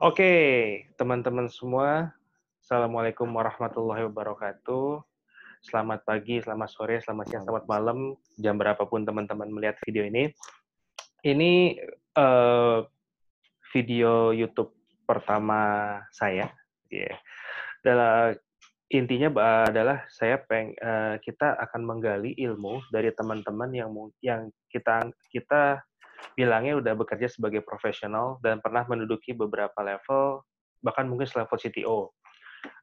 Oke, teman-teman semua, Assalamualaikum warahmatullahi wabarakatuh. Selamat pagi, selamat sore, selamat siang, selamat malam, jam berapapun teman-teman melihat video ini. Ini video YouTube pertama saya, ya. Adalah intinya adalah kita akan menggali ilmu dari teman-teman yang kita bilangnya udah bekerja sebagai profesional dan pernah menduduki beberapa level, bahkan mungkin selevel CTO.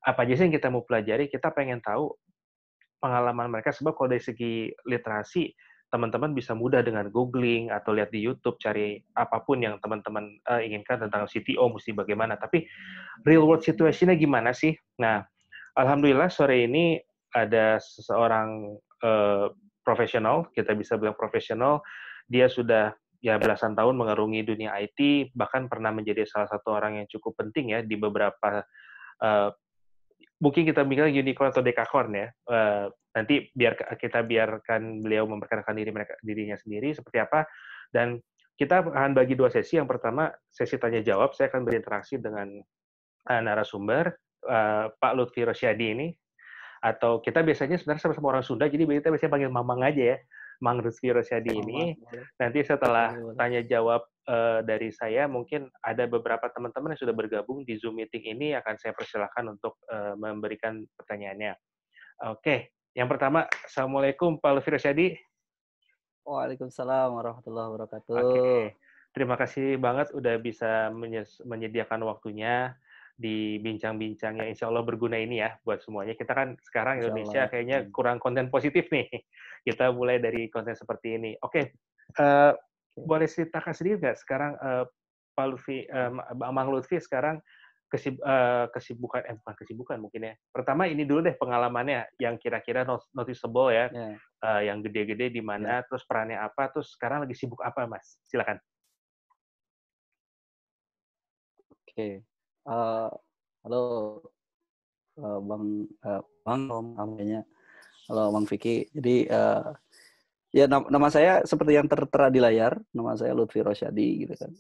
Apa aja sih yang kita mau pelajari, kita pengen tahu pengalaman mereka, sebab kalau dari segi literasi, teman-teman bisa mudah dengan googling atau lihat di YouTube, cari apapun yang teman-teman inginkan tentang CTO mesti bagaimana. Tapi real world situation-nya gimana sih? Nah, alhamdulillah sore ini ada seseorang profesional, kita bisa bilang profesional, dia sudah ya belasan tahun mengarungi dunia IT, bahkan pernah menjadi salah satu orang yang cukup penting ya di beberapa uh, mungkin kita bilang unicorn atau dekakorn ya. Nanti kita biarkan beliau memperkenalkan dirinya sendiri seperti apa. Dan kita akan bagi dua sesi. Yang pertama sesi tanya jawab. Saya akan berinteraksi dengan narasumber Pak Lutfi Rosyadi ini. Atau kita biasanya sebenarnya sama-sama orang Sunda, jadi kita biasanya panggil Mamang aja ya. Mang Lutfi Rosyadi ini. Boleh, Nanti setelah boleh, boleh. tanya jawab dari saya, mungkin ada beberapa teman-teman yang sudah bergabung di Zoom meeting ini, akan saya persilahkan untuk memberikan pertanyaannya. Oke, yang pertama, Assalamualaikum Pak Lutfi Rosyadi. Waalaikumsalam warahmatullahi Oke, wabarakatuh. terima kasih banget udah bisa menyediakan waktunya di bincang-bincang yang insya Allah berguna ini ya buat semuanya. Kita kan sekarang Insya Indonesia Allah. kayaknya kurang konten positif nih. Kita mulai dari konten seperti ini. Oke, uh, Oke. boleh ceritakan sedikit nggak sekarang Pak Lutfi, Mang Lutfi sekarang bukan kesibukan mungkin ya. Pertama ini dulu deh pengalamannya yang kira-kira noticeable ya, Ya, yang gede-gede di ya. mana, terus perannya apa, terus sekarang lagi sibuk apa, Mas? Silakan. Oke. Halo, Bang Tom, namanya. Halo, Bang Vicky. Jadi, ya nama saya seperti yang tertera di layar. Nama saya Lutfi Rosyadi, gitu kan.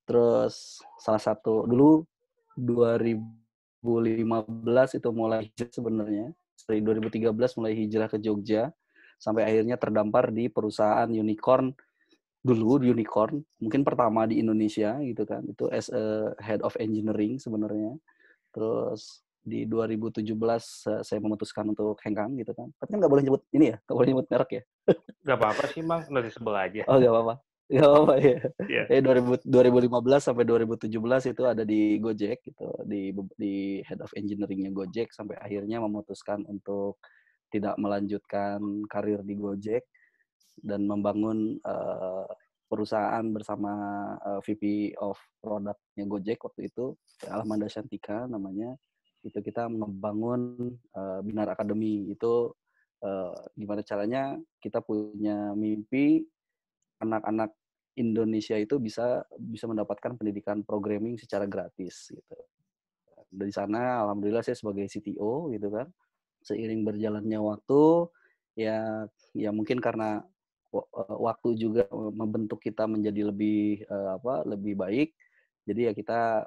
Terus salah satu dulu 2015 itu mulai hijrah sebenarnya. Dari 2013 mulai hijrah ke Jogja sampai akhirnya terdampar di perusahaan unicorn dulu, unicorn mungkin pertama di Indonesia gitu kan, itu as a head of engineering sebenarnya. Terus di 2017 saya memutuskan untuk hengkang gitu kan, tapi kan nggak boleh nyebut ini ya, nggak boleh nyebut merek ya. Nggak apa-apa sih, Bang, noticeable aja. Oh nggak apa-apa, nggak apa-apa ya. Iya. 2015 sampai 2017 itu ada di Gojek gitu, di head of engineeringnya Gojek, sampai akhirnya memutuskan untuk tidak melanjutkan karir di Gojek dan membangun perusahaan bersama VP of Product-nya Gojek waktu itu, Almanda Shantika namanya. Itu kita membangun Binar Academy. Itu gimana caranya kita punya mimpi anak-anak Indonesia itu bisa mendapatkan pendidikan programming secara gratis gitu. Dari sana alhamdulillah saya sebagai CTO gitu kan. Seiring berjalannya waktu ya mungkin karena waktu juga membentuk kita menjadi lebih baik. Jadi ya kita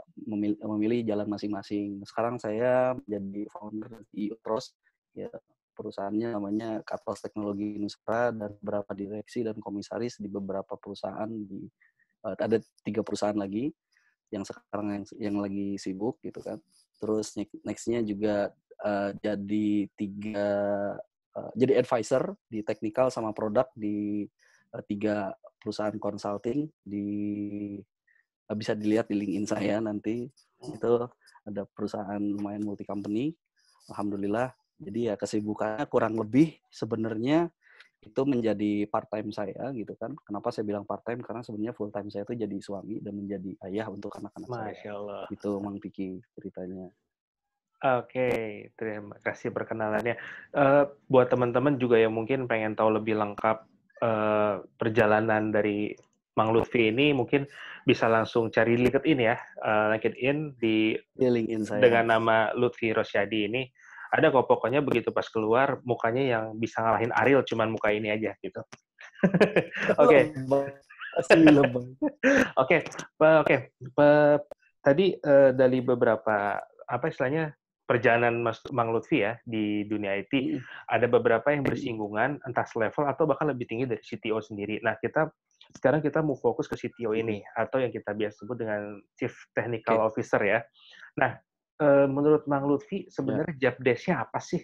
memilih jalan masing-masing. Sekarang saya menjadi founder di Utros, ya perusahaannya namanya Katros Teknologi Nusra, dan beberapa direksi dan komisaris di beberapa perusahaan ada 3 perusahaan lagi yang sekarang yang lagi sibuk gitu kan. Terus next-nya juga jadi advisor di technical sama produk di 3 perusahaan consulting bisa dilihat di LinkedIn saya nanti. Itu ada perusahaan lumayan multi company. Alhamdulillah. Jadi ya kesibukannya kurang lebih sebenarnya itu menjadi part time saya gitu kan. Kenapa saya bilang part time? Karena sebenarnya full time saya itu jadi suami dan menjadi ayah untuk anak-anak saya. Masya Allah. Itu Mang Piki ceritanya. Oke, terima kasih perkenalannya. Buat teman-teman juga yang mungkin pengen tahu lebih lengkap perjalanan dari Mang Lutfi ini, mungkin bisa langsung cari LinkedIn ya, LinkedIn Di LinkedIn saya. dengan nama Lutfi Rosyadi ini. Ada kok, pokoknya begitu pas keluar mukanya yang bisa ngalahin Ariel, cuman muka ini aja gitu. Oke. Lebay. Asli lebay. Oke, oke. tadi dari beberapa apa istilahnya perjalanan Mas Mang Lutfi ya di dunia IT, Mhm. ada beberapa yang bersinggungan entah selevel atau bahkan lebih tinggi dari CTO sendiri. Nah, sekarang kita mau fokus ke CTO Mhm. ini atau yang kita biasa sebut dengan Chief Technical Oke, Officer ya. Nah, menurut Mang Lutfi ya. sebenarnya job desk-nya apa sih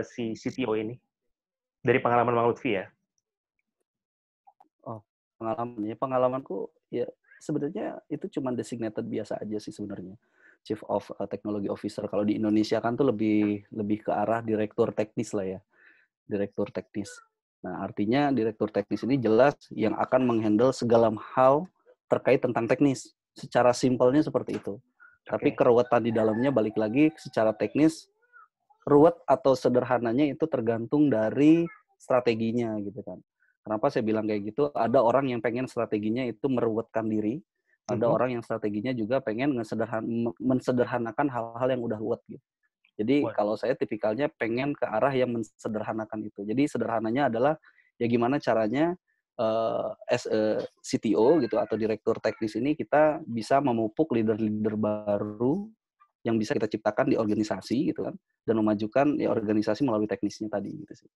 si CTO ini? Dari pengalaman Mang Lutfi ya? Oh, pengalamanku ya sebenarnya itu cuma designated biasa aja sih sebenarnya. Chief of Technology Officer kalau di Indonesia kan tuh lebih lebih ke arah direktur teknis lah ya, direktur teknis. Nah, artinya direktur teknis ini jelas yang akan menghandle segala hal terkait tentang teknis. Secara simpelnya seperti itu. Tapi Oke. keruwetan di dalamnya balik lagi secara teknis, ruwet atau sederhananya itu tergantung dari strateginya gitu kan. Kenapa saya bilang kayak gitu? Ada orang yang pengen strateginya itu meruwetkan diri, ada Mhm. orang yang strateginya juga pengen mensederhanakan hal-hal yang udah ruwet gitu. Jadi Waduh. kalau saya tipikalnya pengen ke arah yang mensederhanakan itu. Jadi sederhananya adalah ya gimana caranya as a CTO gitu atau direktur teknis ini kita bisa memupuk leader-leader baru yang bisa kita ciptakan di organisasi gitu kan dan memajukan ya organisasi melalui teknisnya tadi gitu sih,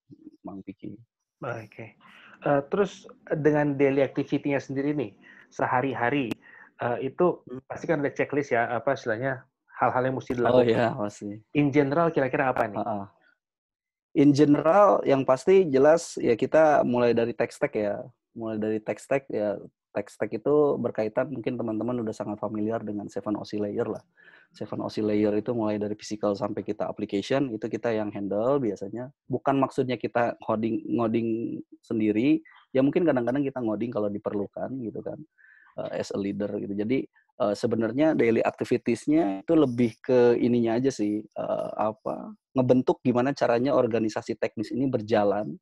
Bang Vicky. Oke. Terus dengan daily activity-nya sendiri nih, sehari-hari, itu Hmm. pasti kan ada checklist ya, apa istilahnya, hal-hal yang mesti Oh dilakukan. ya pasti. In general kira-kira apa nih? Heeh. In general yang pasti jelas ya kita mulai dari tech stack ya. Mulai dari tech stack ya tech stack itu berkaitan mungkin teman-teman udah sangat familiar dengan 7OC layer lah. 7OC layer itu mulai dari physical sampai kita application itu kita yang handle biasanya. Bukan maksudnya kita ngoding ngoding sendiri, ya mungkin kadang-kadang kita ngoding kalau diperlukan gitu kan. As a leader gitu. Jadi sebenarnya daily activities-nya itu lebih ke ininya aja sih ngebentuk gimana caranya organisasi teknis ini berjalan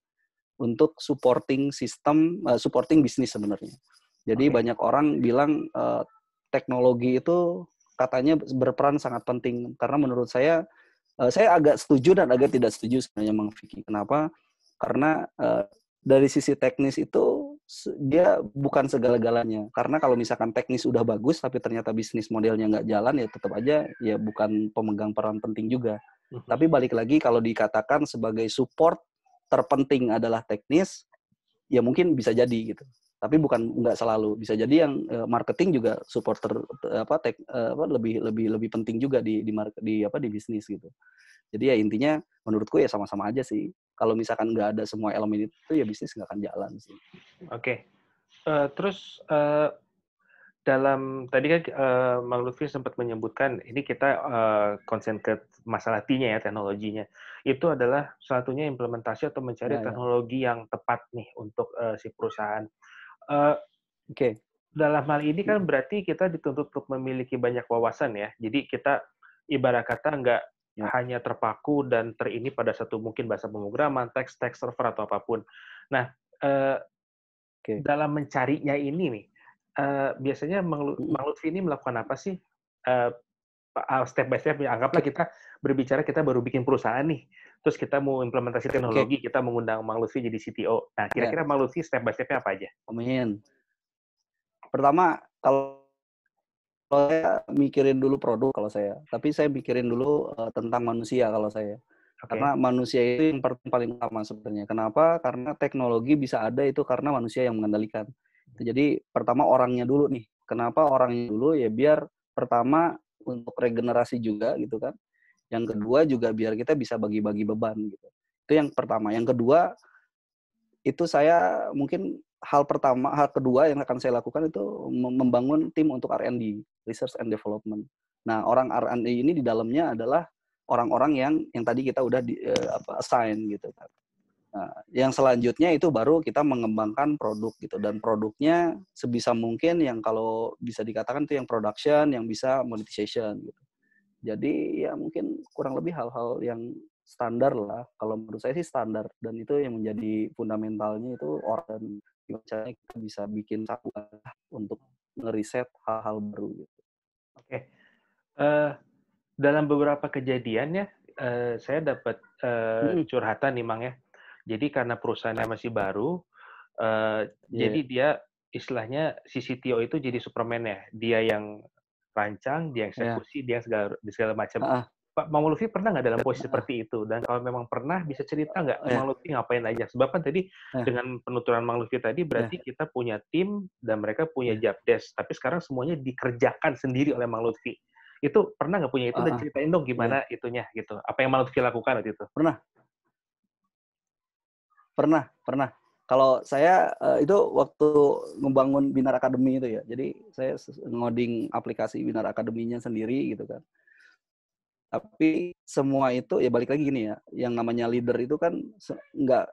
untuk supporting sistem, supporting bisnis sebenarnya. Jadi Oke. banyak orang bilang teknologi itu katanya berperan sangat penting karena menurut saya agak setuju dan agak tidak setuju sebenarnya Mang Vicky. Kenapa? Karena dari sisi teknis itu dia bukan segala-galanya. Karena kalau misalkan teknis udah bagus tapi ternyata bisnis modelnya nggak jalan ya tetap aja ya bukan pemegang peran penting juga. Mhm. Tapi balik lagi kalau dikatakan sebagai support terpenting adalah teknis, ya mungkin bisa jadi gitu. Tapi nggak selalu. Bisa jadi yang marketing juga supporter lebih lebih lebih penting juga di bisnis gitu. Jadi ya intinya menurutku ya sama-sama aja sih. Kalau misalkan nggak ada semua elemen itu ya bisnis nggak akan jalan sih. Oke. Terus, tadi kan, Mang Lutfi sempat menyebutkan ini kita, konsen ke masalah T-nya ya, teknologinya. Itu adalah salah satunya implementasi atau mencari Ya ya. teknologi yang tepat nih untuk, si perusahaan. Eee Oke. Dalam hal ini kan berarti kita dituntut untuk memiliki banyak wawasan ya. Jadi kita ibarat kata nggak Ya. hanya terpaku dan terini pada satu mungkin bahasa pemrograman, teks server atau apapun. Nah, eee, Oke. dalam mencarinya ini nih, biasanya Mhm. Mang Lutfi ini melakukan apa sih? Eee, step by step ya, anggaplah Oke. kita berbicara kita baru bikin perusahaan nih, terus kita mau implementasi Oke. teknologi, kita mengundang Mang Lutfi jadi CTO. Nah, Ya. kira-kira Mang Lutfi step by step-nya apa aja? Amin. Pertama kalau saya mikirin dulu produk kalau saya, tapi saya mikirin dulu tentang manusia kalau saya. Oke. Karena manusia itu yang paling utama sebenarnya. Kenapa? Karena teknologi bisa ada itu karena manusia yang mengendalikan. Jadi pertama orangnya dulu nih. Kenapa orangnya dulu? Ya biar pertama untuk regenerasi juga gitu kan. Yang kedua juga biar kita bisa bagi-bagi beban gitu. Itu yang pertama. Yang kedua itu saya mungkin hal kedua yang akan saya lakukan itu membangun tim untuk R&D, research and development. Nah, orang R&D ini di dalamnya adalah orang-orang yang tadi kita udah assign gitu kan. Nah, yang selanjutnya itu baru kita mengembangkan produk gitu dan produknya sebisa mungkin yang kalau bisa dikatakan itu yang production, yang bisa monetization gitu. Jadi ya mungkin kurang lebih hal-hal yang standar lah. Kalau menurut saya sih standar dan itu yang menjadi fundamentalnya itu orang gimana caranya kita bisa bikin satu untuk ngeriset hal-hal baru gitu. Oke. Eee Dalam beberapa kejadian ya, saya dapat, Mhm. curhatan nih, Mang, ya. Jadi karena perusahaannya masih baru, Iya, jadi dia istilahnya si CTO itu jadi Superman ya. Dia yang rancang, dia Iya. eksekusi, dia segala macam. Heeh, Pak Mang Lutfi pernah nggak dalam posisi heeh, seperti itu? Dan kalau memang pernah, bisa cerita nggak iya, Mang Lutfi ngapain aja? Sebab kan tadi iya, dengan penuturan Mang Lutfi tadi iya, berarti kita punya tim dan mereka punya iya, job desk, tapi sekarang semuanya dikerjakan sendiri oleh Mang Lutfi. Itu pernah nggak punya itu dan heeh, ceritain dong iya. gimana itunya gitu? Apa yang Mang Lutfi lakukan waktu itu? Pernah pernah pernah. Kalau saya, itu waktu ngebangun Binar Academy itu ya. Jadi saya ngoding aplikasi Binar Academy-nya sendiri gitu kan. Tapi semua itu ya balik lagi gini ya, yang namanya leader itu kan nggak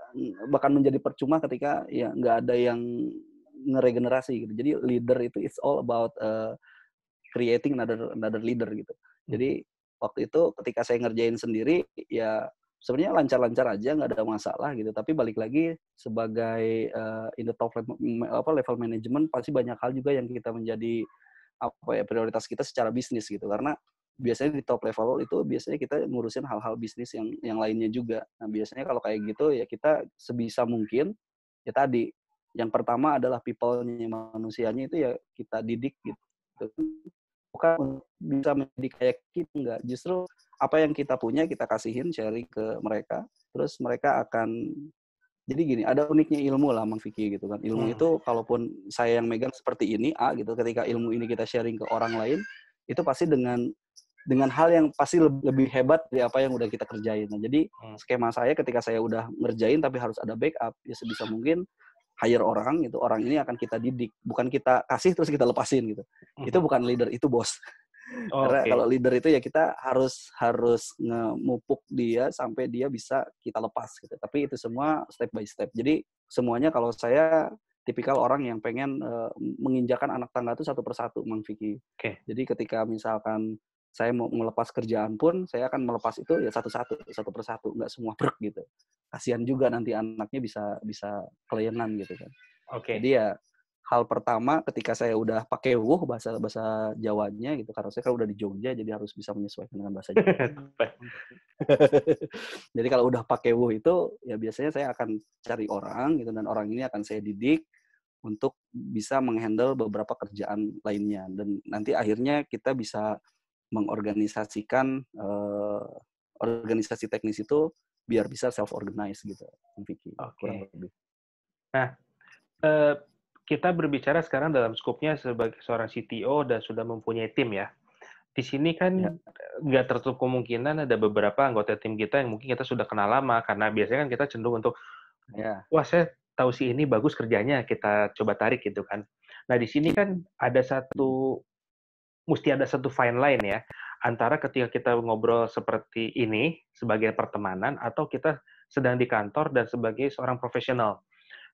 bahkan menjadi percuma ketika ya nggak ada yang ngeregenerasi gitu. Jadi leader itu it's all about, creating another leader gitu. Mhm. Jadi waktu itu ketika saya ngerjain sendiri, ya sebenarnya lancar-lancar aja, nggak ada masalah gitu. Tapi balik lagi sebagai, in the top level management pasti banyak hal juga yang kita menjadi apa ya, prioritas kita secara bisnis gitu. Karena biasanya di top level itu biasanya kita ngurusin hal-hal bisnis yang lainnya juga. Nah, biasanya kalau kayak gitu ya kita sebisa mungkin ya tadi, yang pertama adalah people-nya, manusianya itu ya kita didik gitu. Bukan bisa menjadi kayak kita, enggak. Justru apa yang kita punya kita kasihin, sharing ke mereka, terus mereka akan jadi gini, ada uniknya ilmu lah Mang Vicky gitu kan. Ilmu Mhm. itu kalaupun saya yang megang seperti ini, A gitu, ketika ilmu ini kita sharing ke orang lain, itu pasti dengan hal yang pasti lebih hebat dari apa yang udah kita kerjain. Nah, jadi Mhm. skema saya ketika saya udah ngerjain tapi harus ada backup, ya sebisa mungkin hire orang gitu, orang ini akan kita didik, bukan kita kasih terus kita lepasin gitu. Itu Mhm. bukan leader, itu bos. Karena Oke. kalau leader itu ya kita harus harus ngemupuk dia sampai dia bisa kita lepas gitu. Tapi itu semua step by step. Jadi semuanya kalau saya tipikal orang yang pengen, menginjakan anak tangga itu satu persatu, Mang Vicky. Oke. Jadi ketika misalkan saya mau melepas kerjaan pun, saya akan melepas itu ya satu-satu, satu persatu, nggak semua brek gitu. Kasihan juga nanti anaknya bisa bisa kelayangan gitu kan. Oke. Jadi ya hal pertama ketika saya udah pakai bahasa bahasa Jawanya gitu, karena saya kan udah di Jogja jadi harus bisa menyesuaikan dengan bahasa Jawa. Jadi kalau udah pakai itu ya biasanya saya akan cari orang gitu dan orang ini akan saya didik untuk bisa menghandle beberapa kerjaan lainnya dan nanti akhirnya kita bisa mengorganisasikan, organisasi teknis itu biar bisa self organize gitu, Vicky, kurang Oke. lebih. Nah, eee, kita berbicara sekarang dalam skopnya sebagai seorang CTO dan sudah mempunyai tim ya. Di sini Ya, kan nggak tertutup kemungkinan ada beberapa anggota tim kita yang mungkin kita sudah kenal lama, karena biasanya kan kita cenderung untuk, ya, "Wah, saya tahu si ini bagus kerjanya, kita coba tarik," gitu kan. Nah, di sini kan ada mhm, mesti ada satu fine line ya, antara ketika kita ngobrol seperti ini, sebagai pertemanan, atau kita sedang di kantor dan sebagai seorang profesional.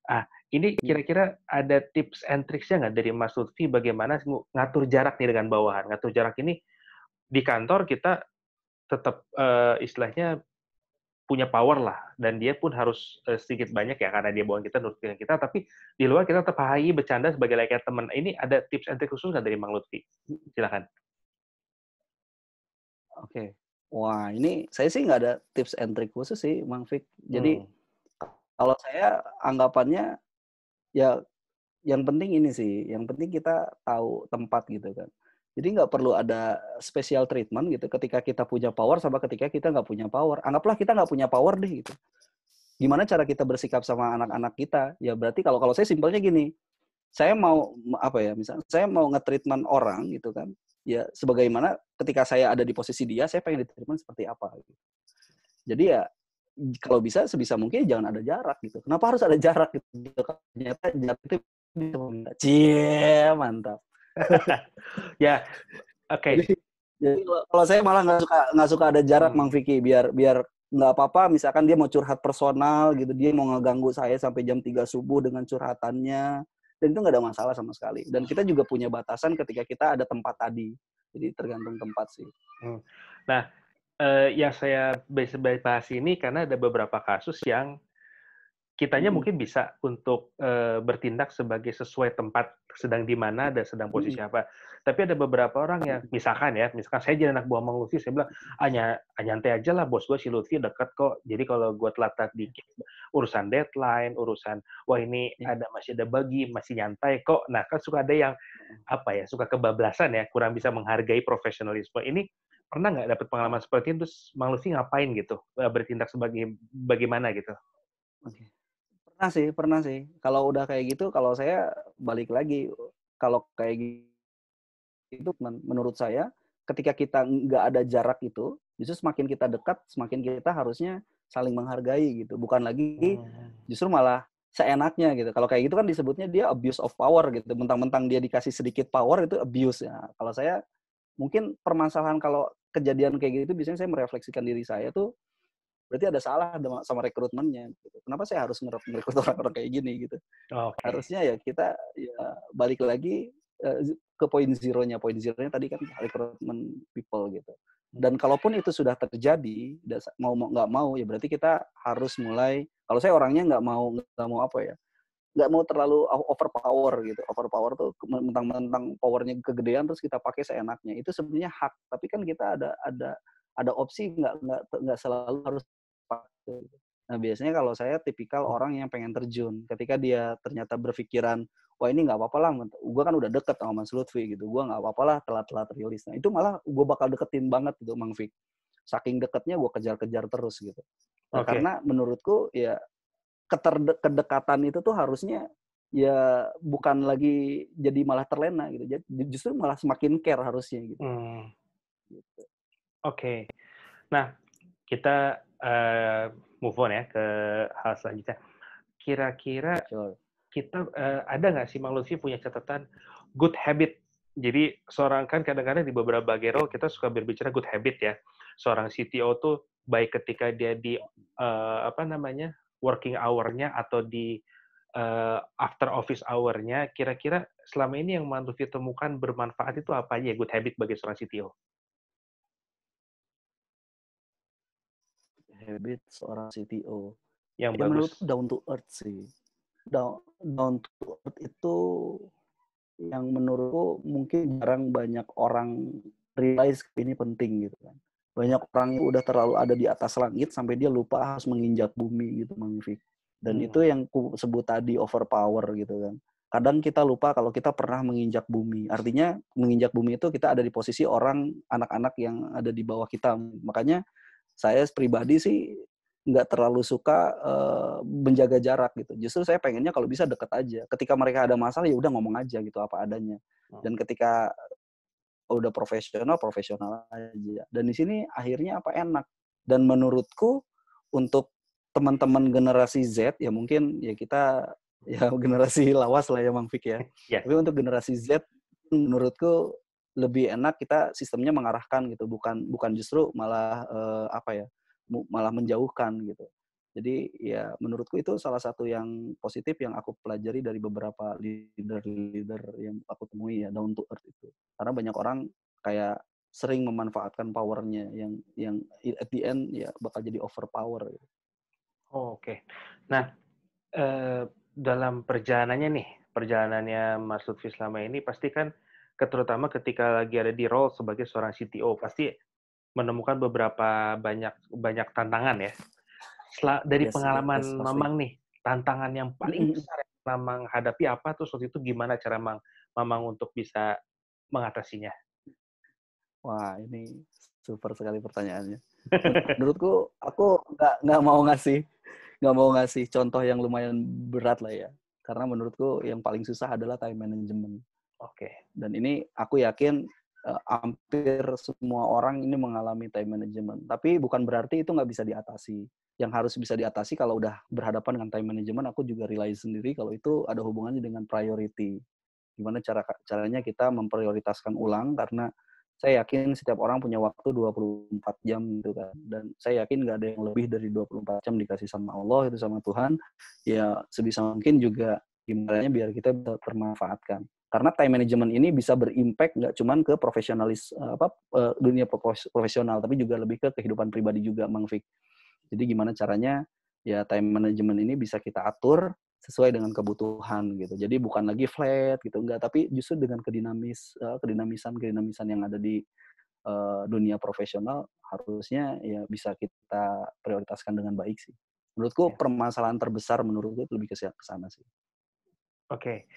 Ah, ini mhm. kira-kira ada tips and tricks-nya nggak dari Mas Lutfi bagaimana ngatur jarak nih dengan bawahan? Ngatur jarak ini di kantor kita tetap, istilahnya punya power lah dan dia pun harus, sedikit banyak ya karena dia bawahan kita nurutin kita, tapi di luar kita tetap hahi, bercanda sebagai layaknya teman. Ini ada tips and tricks khusus nggak dari Mang Lutfi? Silakan. Oke. Wah, ini saya sih nggak ada tips and trick khusus sih, Mang Fik. Jadi Hmm. kalau saya anggapannya ya yang penting ini sih, yang penting kita tahu tempat gitu kan. Jadi nggak perlu ada special treatment gitu ketika kita punya power sama ketika kita nggak punya power. Anggaplah kita nggak punya power deh gitu. Gimana cara kita bersikap sama anak-anak kita? Ya berarti kalau kalau saya simpelnya gini, saya mau apa ya, misalnya saya mau nge-treatment orang gitu kan, ya sebagaimana ketika saya ada di posisi dia, saya pengen di-treatment seperti apa gitu. Jadi ya kalau bisa sebisa mungkin jangan ada jarak gitu. Kenapa harus ada jarak gitu? Ternyata jarak itu bisa meminta. Cie, mantap. Ya, Jadi oke. jadi kalau saya malah nggak suka ada jarak Mang Hmm. Vicky biar biar nggak apa-apa misalkan dia mau curhat personal gitu, dia mau ngeganggu saya sampai jam 3 subuh dengan curhatannya, dan itu nggak ada masalah sama sekali. Dan kita juga punya batasan ketika kita ada tempat tadi. Jadi tergantung tempat sih. Hmm. Nah, yang saya bahas ini karena ada beberapa kasus yang kitanya mungkin bisa untuk bertindak sebagai sesuai tempat sedang di mana dan sedang posisi apa. Tapi ada beberapa orang yang misalkan saya jadi anak buah Mang Lutfi, saya bilang, nyantai aja lah, bos gue si Lutfi dekat kok. Jadi kalau gue telat dikit, urusan deadline, urusan wah ini masih ada bagi, masih nyantai kok. Nah kan suka ada yang suka kebablasan ya, kurang bisa menghargai profesionalisme. Ini pernah nggak dapat pengalaman seperti itu? Terus Mang Lutfi ngapain gitu? Bertindak sebagai bagaimana gitu? Oke. Pernah sih. Kalau udah kayak gitu, kalau saya balik lagi, kalau kayak gitu, menurut saya, ketika kita nggak ada jarak itu, justru semakin kita dekat, semakin kita harusnya saling menghargai gitu. Bukan lagi justru malah seenaknya gitu. Kalau kayak gitu kan disebutnya dia abuse of power gitu. Mentang-mentang dia dikasih sedikit power itu abuse ya. Kalau saya mungkin permasalahan kalau kejadian kayak gitu, biasanya saya merefleksikan diri saya tuh berarti ada salah sama rekrutmennya gitu. Kenapa saya harus ngerekrut orang-orang kayak gini gitu. Harusnya ya kita ya balik lagi ke poin zero-nya. Poin zero-nya tadi kan recruitment people gitu. Dan kalaupun itu sudah terjadi, mau nggak mau ya berarti kita harus mulai. Kalau saya orangnya nggak mau nggak mau terlalu overpower gitu. Overpower tuh mentang-mentang powernya kegedean terus kita pakai seenaknya. Itu sebenarnya hak. Tapi kan kita ada opsi nggak selalu harus pakai. Nah biasanya kalau saya tipikal orang yang pengen terjun. Ketika dia ternyata berpikiran, wah ini nggak apa-apa lah, gue kan udah deket sama Mas Lutfi gitu, gue nggak apa-apa lah telat-telat rilis. Nah itu malah gue bakal deketin banget gitu Mang Fik. Saking deketnya gue kejar-kejar terus gitu. Nah, karena menurutku ya kedekatan itu tuh harusnya ya bukan lagi jadi malah terlena gitu. Jadi justru malah semakin care harusnya gitu. Gitu. Oke. Nah, kita move on ya ke hal selanjutnya. Kira-kira kita ada nggak sih Mang Lutfi punya catatan good habit? Jadi seorang kan kadang-kadang di beberapa bagero kita suka berbicara good habit ya. Seorang CTO tuh baik ketika dia di working hour-nya atau di after office hour-nya, kira-kira selama ini yang Mang Lutfi temukan bermanfaat itu apa aja good habit bagi seorang CTO? Habit seorang CTO. Yang ya bagus. Menurutku down to earth sih. Down to earth itu yang menurutku mungkin jarang banyak orang realize ini penting gitu kan. Banyak orang yang udah terlalu ada di atas langit sampai dia lupa harus menginjak bumi gitu Mang Fik. Dan itu yang ku sebut tadi overpower gitu kan. Kadang kita lupa kalau kita pernah menginjak bumi. Artinya menginjak bumi itu kita ada di posisi orang anak-anak yang ada di bawah kita. Makanya saya pribadi sih nggak terlalu suka menjaga jarak gitu. Justru saya pengennya kalau bisa deket aja. Ketika mereka ada masalah ya udah ngomong aja gitu apa adanya. Dan ketika udah profesional aja. Dan di sini akhirnya enak. Dan menurutku untuk teman-teman generasi Z ya mungkin ya kita ya generasi lawas lah ya Mang Fik ya. Tapi untuk generasi Z menurutku lebih enak kita sistemnya mengarahkan gitu, bukan justru malah malah menjauhkan gitu. Jadi ya menurutku itu salah satu yang positif yang aku pelajari dari beberapa leader yang aku temui ya down to earth itu. Karena banyak orang kayak sering memanfaatkan powernya yang at the end ya bakal jadi overpower. Gitu. Oke. Nah, dalam perjalanannya Mas Lutfi selama ini pasti kan terutama ketika lagi ada di role sebagai seorang CTO pasti menemukan beberapa banyak tantangan ya. Dari pengalaman Mamang nih, tantangan yang paling besar yang Mamang hadapi apa tuh waktu itu gimana cara Mamang untuk bisa mengatasinya? Wah, ini super sekali pertanyaannya. Menurutku aku nggak mau ngasih contoh yang lumayan berat lah ya. Karena menurutku yang paling susah adalah time management. Oke. Dan ini aku yakin hampir semua orang ini mengalami time management. Tapi bukan berarti itu nggak bisa diatasi. Yang harus bisa diatasi kalau udah berhadapan dengan time management, aku juga realize sendiri kalau itu ada hubungannya dengan priority. Gimana caranya kita memprioritaskan ulang, karena saya yakin setiap orang punya waktu 24 jam gitu kan. Dan saya yakin nggak ada yang lebih dari 24 jam dikasih sama Allah, itu sama Tuhan. Ya sebisa mungkin juga gimana biar kita bisa termanfaatkan. Karena time management ini bisa berimpact nggak cuma ke dunia profesional, tapi juga lebih ke kehidupan pribadi juga, Mang Fik. Jadi gimana caranya ya time management ini bisa kita atur sesuai dengan kebutuhan gitu. Jadi bukan lagi flat gitu, enggak, tapi justru dengan kedinamisan yang ada di dunia profesional harusnya ya bisa kita prioritaskan dengan baik sih. Menurutku Ya. permasalahan terbesar menurutku itu lebih ke sana sih. Oke.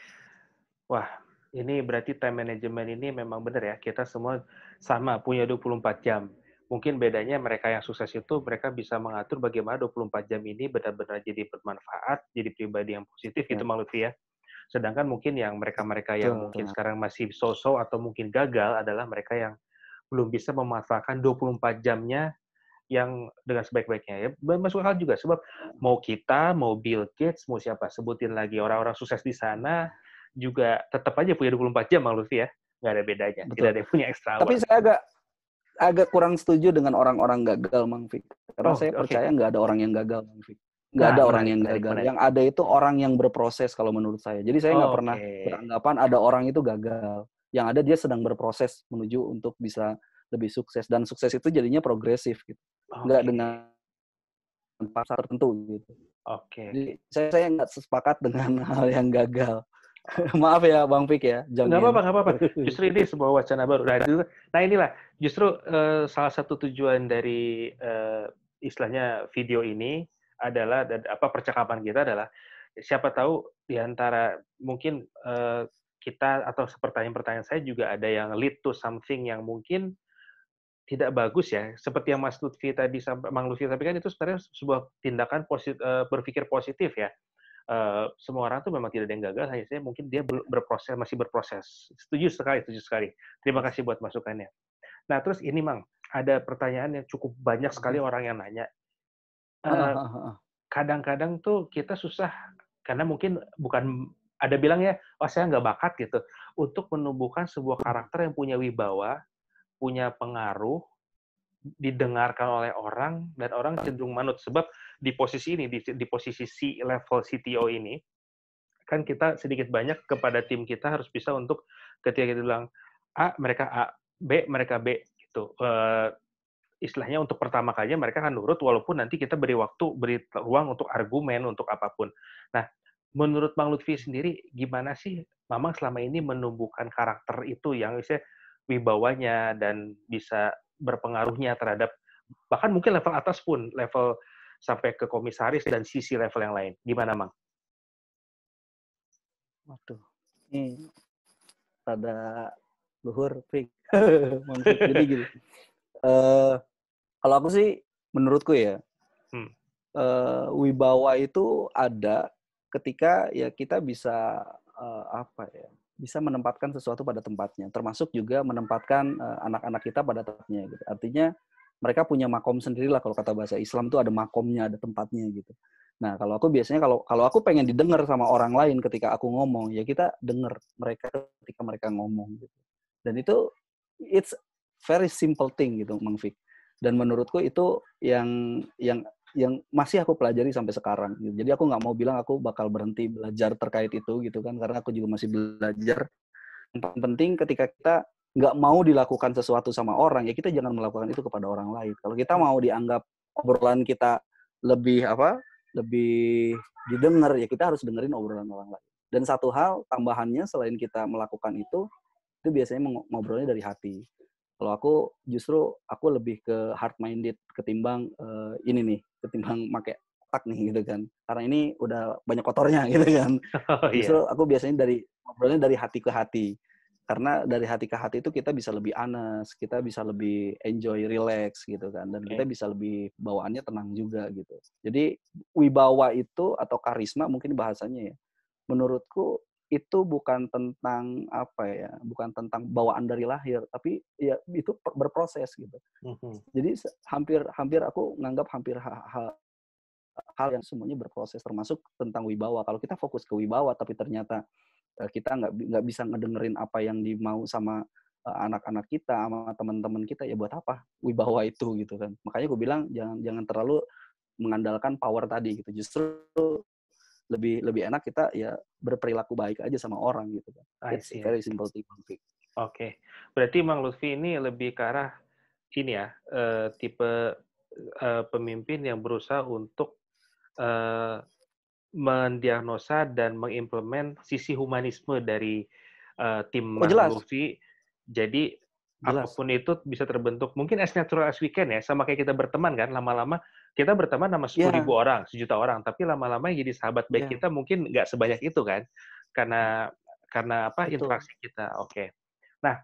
Wah, ini berarti time management ini memang benar ya, kita semua sama punya 24 jam. Mungkin bedanya mereka yang sukses itu mereka bisa mengatur bagaimana 24 jam ini benar-benar jadi bermanfaat, jadi pribadi yang positif gitu Ya, Bang Lutfi ya. Sedangkan mungkin yang mereka-mereka yang betul, mungkin betul. sekarang masih so-so atau mungkin gagal adalah mereka yang belum bisa memanfaatkan 24 jamnya yang dengan sebaik-baiknya ya. Masuk akal juga sebab mau kita, mau Bill Gates, mau siapa sebutin lagi orang-orang sukses di sana juga tetap aja punya 24 jam Bang Lutfi ya. Nggak ada bedanya. Tidak Betul. ada yang punya extra Tapi hour. saya agak agak kurang setuju dengan orang-orang gagal, Mang Fik. Karena Oh, saya oke. percaya nggak ada orang yang gagal, Mang Fik. Nggak Nah, ada orang menarik, yang menarik, gagal. menarik. Yang ada itu orang yang berproses kalau menurut saya. Jadi saya nggak pernah Oke. beranggapan ada orang itu gagal. Yang ada dia sedang berproses menuju untuk bisa lebih sukses. Dan sukses itu jadinya progresif gitu. Nggak Oke. dengan pasar tertentu gitu. Oke. Jadi saya nggak sepakat dengan hal yang gagal. Maaf ya Bang Fik ya, Nggak apa-apa, Jongin. nggak apa-apa. Justru ini sebuah wacana baru. Nah inilah justru salah satu tujuan dari istilahnya video ini adalah apa percakapan kita adalah siapa tahu di antara mungkin kita atau pertanyaan-pertanyaan saya juga ada yang lead to something yang mungkin tidak bagus ya. Seperti yang Mas Lutfi tadi Mang Lutfi sampaikan itu sebenarnya sebuah tindakan berpikir positif ya. Semua orang tuh memang tidak ada yang gagal, hanya saja mungkin dia berproses, masih berproses. Setuju sekali, setuju sekali. Terima Yes. kasih buat masukannya. Nah, terus ini Mang, ada pertanyaan yang cukup banyak sekali orang yang nanya. Eh, Kadang-kadang tuh kita susah karena mungkin bukan ada bilang ya, oh saya nggak bakat gitu, untuk menumbuhkan sebuah karakter yang punya wibawa, punya pengaruh, didengarkan oleh orang dan orang cenderung manut. Sebab di posisi ini, di posisi C level CTO ini, kan kita sedikit banyak kepada tim kita harus bisa untuk ketika kita bilang A, mereka A, B, mereka B, gitu. Istilahnya untuk pertama kalinya mereka akan nurut walaupun nanti kita beri waktu, beri ruang untuk argumen, untuk apapun. Nah, menurut Bang Lutfi sendiri, gimana sih Mamang selama ini menumbuhkan karakter itu yang misalnya wibawanya dan bisa berpengaruhnya terhadap bahkan mungkin level atas pun, level sampai ke komisaris dan sisi level yang lain. Gimana, Mang? Waduh, ini rada luhur, Fik. Mang Fik. Jadi gini, kalau aku sih, menurutku ya, Hmm. wibawa itu ada ketika ya kita bisa apa ya, bisa menempatkan sesuatu pada tempatnya, termasuk juga menempatkan anak-anak kita pada tempatnya. Gitu. Artinya mereka punya makom sendirilah kalau kata bahasa Islam tuh ada makomnya, ada tempatnya gitu. Nah kalau aku biasanya kalau aku pengen didengar sama orang lain ketika aku ngomong, ya kita dengar mereka ketika mereka ngomong gitu. Dan itu it's very simple thing gitu, Mang Fik. Dan menurutku itu yang masih aku pelajari sampai sekarang. Gitu. Jadi aku nggak mau bilang aku bakal berhenti belajar terkait itu gitu kan, karena aku juga masih belajar. Yang paling penting ketika kita nggak mau dilakukan sesuatu sama orang, ya kita jangan melakukan itu kepada orang lain. Kalau kita mau dianggap obrolan kita lebih lebih didengar, ya kita harus dengerin obrolan orang lain. Dan satu hal tambahannya selain kita melakukan itu biasanya ngobrolnya dari hati. Kalau aku justru aku lebih ke hard minded ketimbang ini nih, ketimbang pakai otak nih gitu kan. Karena ini udah banyak kotornya gitu kan. Oh Justru iya, aku biasanya ngobrolnya dari hati ke hati. Karena dari hati ke hati itu kita bisa lebih honest, kita bisa lebih enjoy, relax gitu kan. Dan kita oke. bisa lebih bawaannya tenang juga gitu. Jadi wibawa itu atau karisma mungkin bahasanya ya. Menurutku itu bukan tentang apa ya, bukan tentang bawaan dari lahir, tapi ya itu berproses gitu. Mhm. Jadi hampir aku nganggap hampir hal yang semuanya berproses, termasuk tentang wibawa. Kalau kita fokus ke wibawa, tapi ternyata kita nggak bisa ngedengerin apa yang dimau sama anak-anak kita, sama teman-teman kita, ya buat apa wibawa itu gitu kan. Makanya gue bilang jangan jangan terlalu mengandalkan power tadi gitu. Justru lebih lebih enak kita ya berperilaku baik aja sama orang gitu kan. I It's a see, I very see. simple thing. Oke. Berarti Mang Lutfi ini lebih ke arah ini ya, tipe pemimpin yang berusaha untuk eee, mendiagnosa dan mengimplement sisi humanisme dari, tim Oh Mang jelas, Lutfi. Jadi, jelas. apapun itu bisa terbentuk mungkin as natural as we can ya, sama kayak kita berteman kan, lama-lama kita berteman sama 10.000 Iya, orang, 1.000.000 orang, tapi lama-lama yang jadi sahabat baik iya, kita mungkin nggak sebanyak itu kan, karena karena apa, betul. interaksi kita, oke. Nah,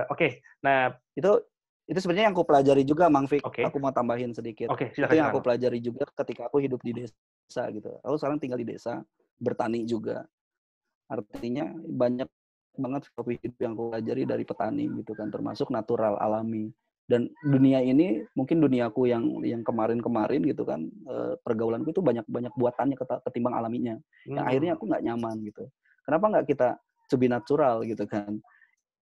oke. Nah, Itu itu sebenarnya yang aku pelajari juga, Mang Fik. oke Aku mau tambahin sedikit. oke, Itu silakan yang silakan, aku Bang. pelajari juga ketika aku hidup di desa gitu. Aku sekarang tinggal di desa, bertani juga. Artinya banyak banget filosofi hidup yang aku pelajari dari petani gitu kan, termasuk natural, alami. Dan dunia ini mungkin duniaku yang kemarin-kemarin gitu kan, pergaulanku itu banyak banyak buatannya ketimbang alaminya. Yang akhirnya Mmm, aku nggak nyaman gitu. Kenapa nggak kita to be natural gitu kan?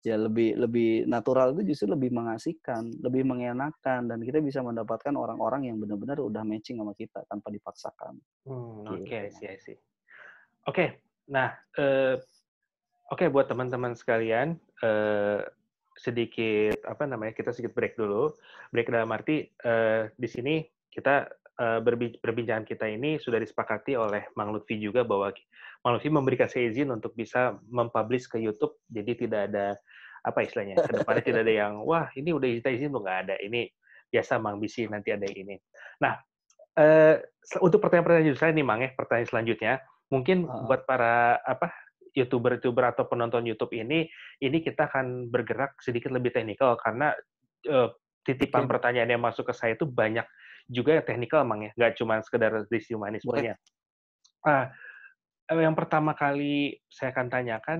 Ya lebih lebih natural itu justru lebih mengasihkan, lebih mengenakan, dan kita bisa mendapatkan orang-orang yang benar-benar udah matching sama kita tanpa dipaksakan, oke, gitu. I see I see. Oke, nah, eee oke, buat teman-teman sekalian, sedikit apa namanya, kita sedikit break dulu. Break dalam arti, di sini kita, perbincangan kita ini sudah disepakati oleh Mang Lutfi juga bahwa Mang Lutfi memberikan saya izin untuk bisa mem-publish ke YouTube. Jadi tidak ada, apa istilahnya, ke depannya tidak ada yang, "Wah, ini udah minta izin belum?" Nggak ada. Ini biasa Mang Bisi nanti ada yang ini. Nah, untuk pertanyaan-pertanyaan saya nih, Mang, ya, pertanyaan selanjutnya, mungkin Heeh, buat para, apa, YouTuber-YouTuber atau penonton YouTube ini kita akan bergerak sedikit lebih teknikal karena, eee, titipan oke, pertanyaan yang masuk ke saya itu banyak juga yang teknikal, Mang, ya, nggak cuma sekedar sisi boleh. humanismenya. Ah, yang pertama kali saya akan tanyakan,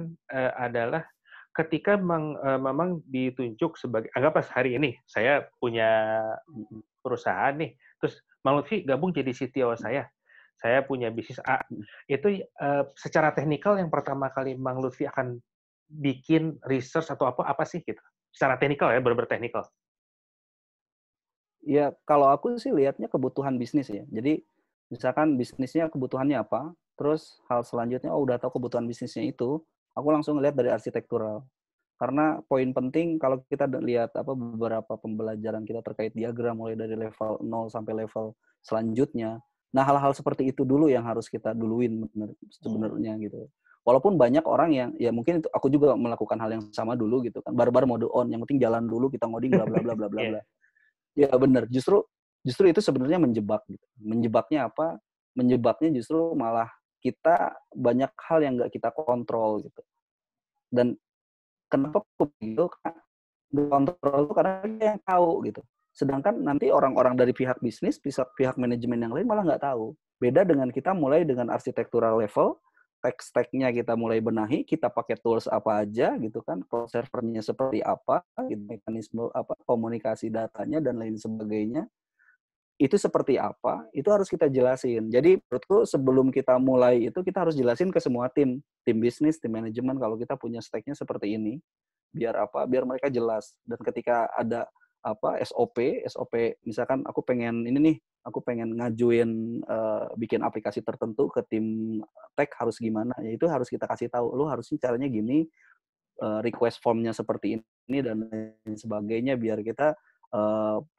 adalah ketika Mamang ditunjuk sebagai anggaplah hari ini saya punya Mhm, perusahaan nih, terus Mang Lutfi gabung jadi CTO mhm, saya punya bisnis A. mhm. Itu, secara teknikal yang pertama kali Mang Lutfi akan bikin research atau apa sih gitu? Secara teknikal ya, bener-bener teknikal. Ya, kalau aku sih lihatnya kebutuhan bisnis ya. Jadi, misalkan bisnisnya kebutuhannya apa, terus hal selanjutnya, oh udah tahu kebutuhan bisnisnya itu, aku langsung ngelihat dari arsitektural. Karena poin penting kalau kita lihat apa beberapa pembelajaran kita terkait diagram mulai dari level 0 sampai level selanjutnya. Nah, hal-hal seperti itu dulu yang harus kita duluin sebenarnya gitu. Walaupun banyak orang yang ya mungkin itu aku juga melakukan hal yang sama dulu gitu kan. Barbar mode on, yang penting jalan dulu kita ngoding bla bla bla bla bla bla. Iya. Ya benar, justru justru itu sebenarnya menjebak gitu. Menjebaknya apa? Menjebaknya justru malah kita banyak hal yang nggak kita kontrol gitu. Dan kenapa kok begitu? Karena kontrol itu karena dia yang tahu gitu. Sedangkan nanti orang-orang dari pihak bisnis, pihak pihak manajemen yang lain malah nggak tahu. Beda dengan kita mulai dengan arsitektural level, tech stack-nya kita mulai benahi, kita pakai tools apa aja gitu kan, cloud server-nya seperti apa, gitu, mekanisme apa komunikasi datanya dan lain sebagainya. Itu seperti apa, itu harus kita jelasin. Jadi menurutku sebelum kita mulai itu kita harus jelasin ke semua tim, tim bisnis, tim manajemen kalau kita punya stack-nya seperti ini. Biar apa? Biar mereka jelas. Dan ketika ada apa SOP misalkan aku pengen ini nih, aku pengen ngajuin bikin aplikasi tertentu ke tim tech harus gimana? Ya itu harus kita kasih tahu. Lu harusnya caranya gini, request formnya seperti ini dan lain sebagainya biar kita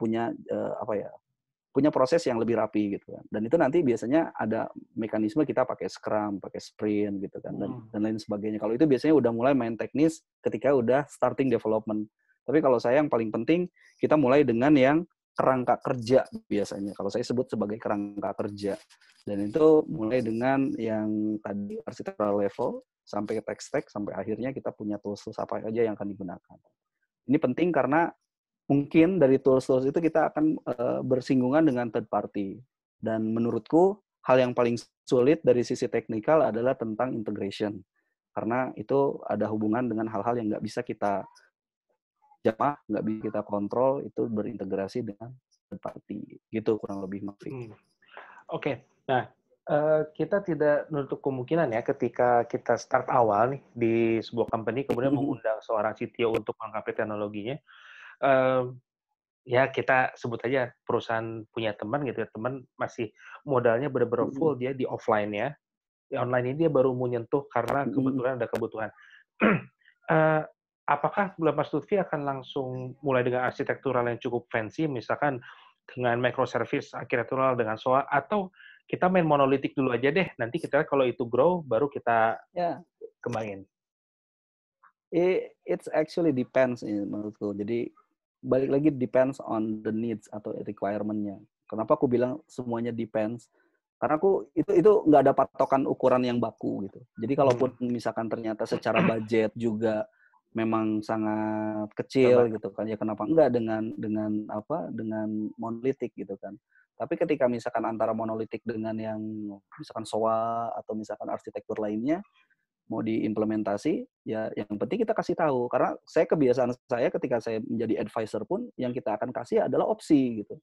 punya apa ya? Punya proses yang lebih rapi gitu kan. Dan itu nanti biasanya ada mekanisme kita pakai Scrum, pakai Sprint gitu kan Mhm. dan lain sebagainya. Kalau itu biasanya udah mulai main teknis ketika udah starting development. Tapi kalau saya yang paling penting kita mulai dengan yang kerangka kerja biasanya. Kalau saya sebut sebagai kerangka kerja. Dan itu mulai dengan yang tadi architectural level sampai tech stack sampai akhirnya kita punya tools apa aja yang akan digunakan. Ini penting karena mungkin dari tools-tools itu kita akan bersinggungan dengan third party. Dan menurutku hal yang paling sulit dari sisi teknikal adalah tentang integration. Karena itu ada hubungan dengan hal-hal yang nggak bisa kita jamah, nggak bisa kita kontrol, itu berintegrasi dengan third party. Gitu kurang lebih, Mafik. Mhm. Oke. Nah, kita tidak menutup kemungkinan ya ketika kita start awal nih di sebuah company kemudian mengundang seorang CTO untuk melengkapi teknologinya, mmm, ya kita sebut aja perusahaan punya teman gitu ya, teman masih modalnya bener-bener full dia di offline-nya, di online ini dia baru mau nyentuh karena kebetulan ada kebutuhan. Eee, apakah Mas Lutfi akan langsung mulai dengan arsitektural yang cukup fancy, misalkan dengan microservice arsitektural dengan SOA, atau kita main monolitik dulu aja deh. Nanti kita kalau itu grow, baru kita Ya, kembangin. it's actually depends menurutku. Jadi balik lagi depends on the needs atau requirement-nya. Kenapa aku bilang semuanya depends? Karena aku itu nggak ada patokan ukuran yang baku gitu. Jadi kalaupun misalkan ternyata secara budget juga memang sangat kecil gitu kan, ya kenapa enggak dengan monolitik gitu kan. Tapi ketika misalkan antara monolitik dengan yang misalkan SOA atau misalkan arsitektur lainnya mau diimplementasi, ya yang penting kita kasih tahu. Karena kebiasaan saya ketika saya menjadi advisor pun yang kita akan kasih adalah opsi gitu.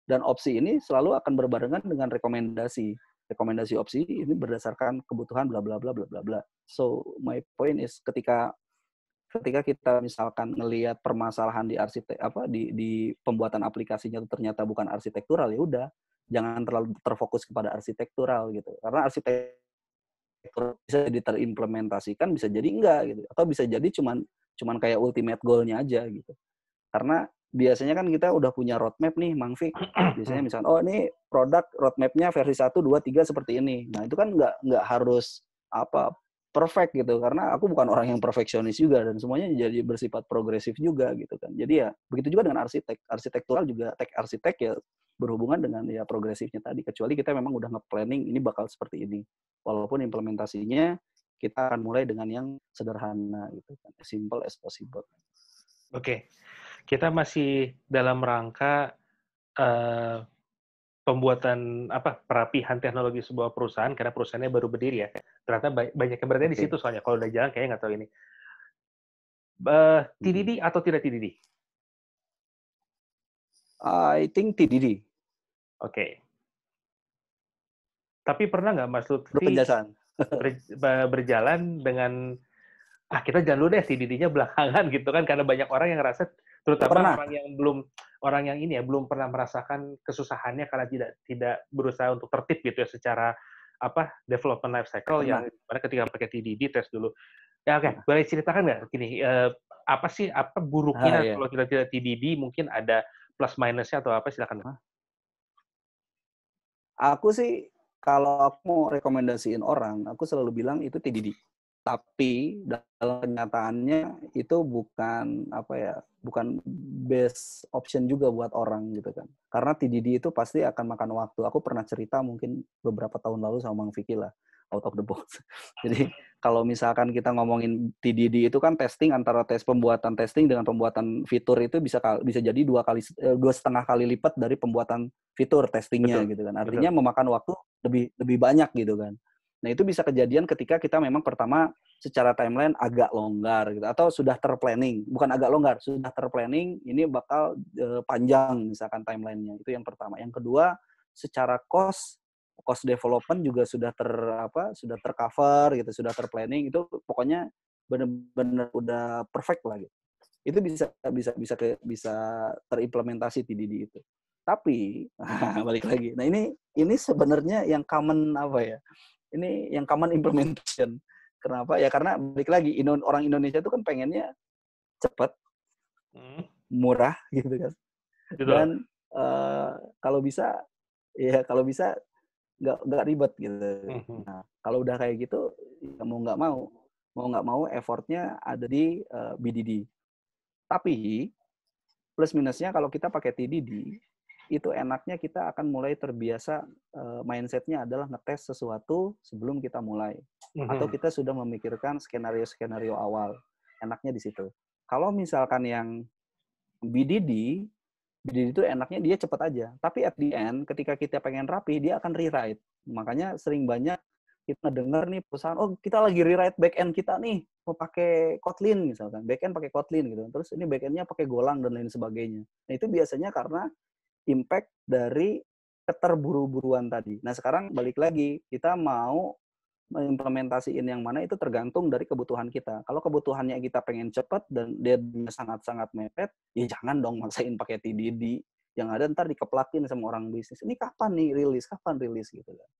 Dan opsi ini selalu akan berbarengan dengan rekomendasi. Rekomendasi opsi ini berdasarkan kebutuhan bla bla bla bla bla bla. So my point is ketika kita misalkan ngelihat permasalahan di di pembuatan aplikasinya itu ternyata bukan arsitektural, ya udah jangan terlalu terfokus kepada arsitektural gitu. Karena arsitektur bisa jadi terimplementasikan, bisa jadi enggak gitu. Atau bisa jadi cuman kayak ultimate goal-nya aja gitu. Karena biasanya kan kita udah punya roadmap nih, Mang Fik. Biasanya misalkan, oh ini produk roadmap-nya versi 1, 2, 3 seperti ini. Nah, itu kan nggak harus perfect gitu. Karena aku bukan orang yang perfeksionis juga dan semuanya jadi bersifat progresif juga gitu kan. Jadi ya begitu juga dengan arsitek. Arsitektural juga tech arsitek ya berhubungan dengan ya progresifnya tadi. Kecuali kita memang udah nge-planning ini bakal seperti ini. Walaupun implementasinya kita akan mulai dengan yang sederhana gitu kan. As simple as possible. Oke. Kita masih dalam rangka pembuatan perapihan teknologi sebuah perusahaan karena perusahaannya baru berdiri ya. Ternyata banyak yang berada di situ soalnya. Kalau udah jalan kayaknya nggak tahu ini. TDD atau tidak TDD? I think TDD. Oke. Tapi pernah nggak Mas Lutfi berjalan dengan kita jalan dulu deh TDD-nya belakangan gitu kan, karena banyak orang yang ngerasa, terutama orang yang belum pernah merasakan kesusahannya karena tidak berusaha untuk tertib gitu ya secara development life cycle yang mana ketika pakai TDD tes dulu. Ya oke, boleh ceritakan nggak gini, apa buruknya kalau kita tidak TDD, mungkin ada plus minusnya atau apa, silakan. Aku sih kalau aku mau rekomendasiin orang, aku selalu bilang itu TDD. Tapi dalam kenyataannya itu bukan bukan best option juga buat orang gitu kan. Karena TDD itu pasti akan makan waktu. Aku pernah cerita mungkin beberapa tahun lalu sama Mang Vicky lah, out of the box. Jadi kalau misalkan kita ngomongin TDD itu kan testing, antara pembuatan testing dengan pembuatan fitur itu bisa jadi 2,5 kali lipat dari pembuatan fitur testingnya gitu kan. Artinya memakan waktu lebih banyak gitu kan. Nah, itu bisa kejadian ketika kita memang pertama secara timeline agak longgar gitu, atau sudah terplanning, bukan agak longgar, sudah terplanning ini bakal panjang misalkan timelinenya. Itu yang pertama. Yang kedua, secara cost development juga sudah tercover gitu, sudah terplanning, itu pokoknya benar-benar udah perfect lah gitu. Itu bisa terimplementasi TDD itu. Tapi balik lagi. Nah, ini sebenarnya yang common ini yang common implementation. Kenapa? Ya karena balik lagi, orang Indonesia itu kan pengennya cepat, murah gitu kan. Dan kalau bisa nggak ribet gitu. Nah, kalau udah kayak gitu, ya mau nggak mau effortnya ada di BDD. Tapi plus minusnya kalau kita pakai TDD, itu enaknya kita akan mulai terbiasa, mindset-nya adalah ngetes sesuatu sebelum kita mulai. Atau kita sudah memikirkan skenario-skenario awal. Enaknya di situ. Kalau misalkan yang BDD itu enaknya dia cepat aja. Tapi at the end, ketika kita pengen rapi, dia akan rewrite. Makanya sering banyak kita dengar nih perusahaan, oh kita lagi rewrite back-end kita nih, mau pakai Kotlin misalkan. Back-end pakai Kotlin gitu. Terus ini back-end-nya pakai Golang dan lain sebagainya. Nah, itu biasanya karena impact dari keterburu-buruan tadi. Nah, sekarang balik lagi, kita mau mengimplementasiin yang mana itu tergantung dari kebutuhan kita. Kalau kebutuhannya kita pengen cepat dan deadline sangat-sangat mepet, ya jangan dong maksain pakai TDD. Yang ada ntar dikeplakin sama orang bisnis. Ini kapan nih rilis? Kapan rilis gitu kan.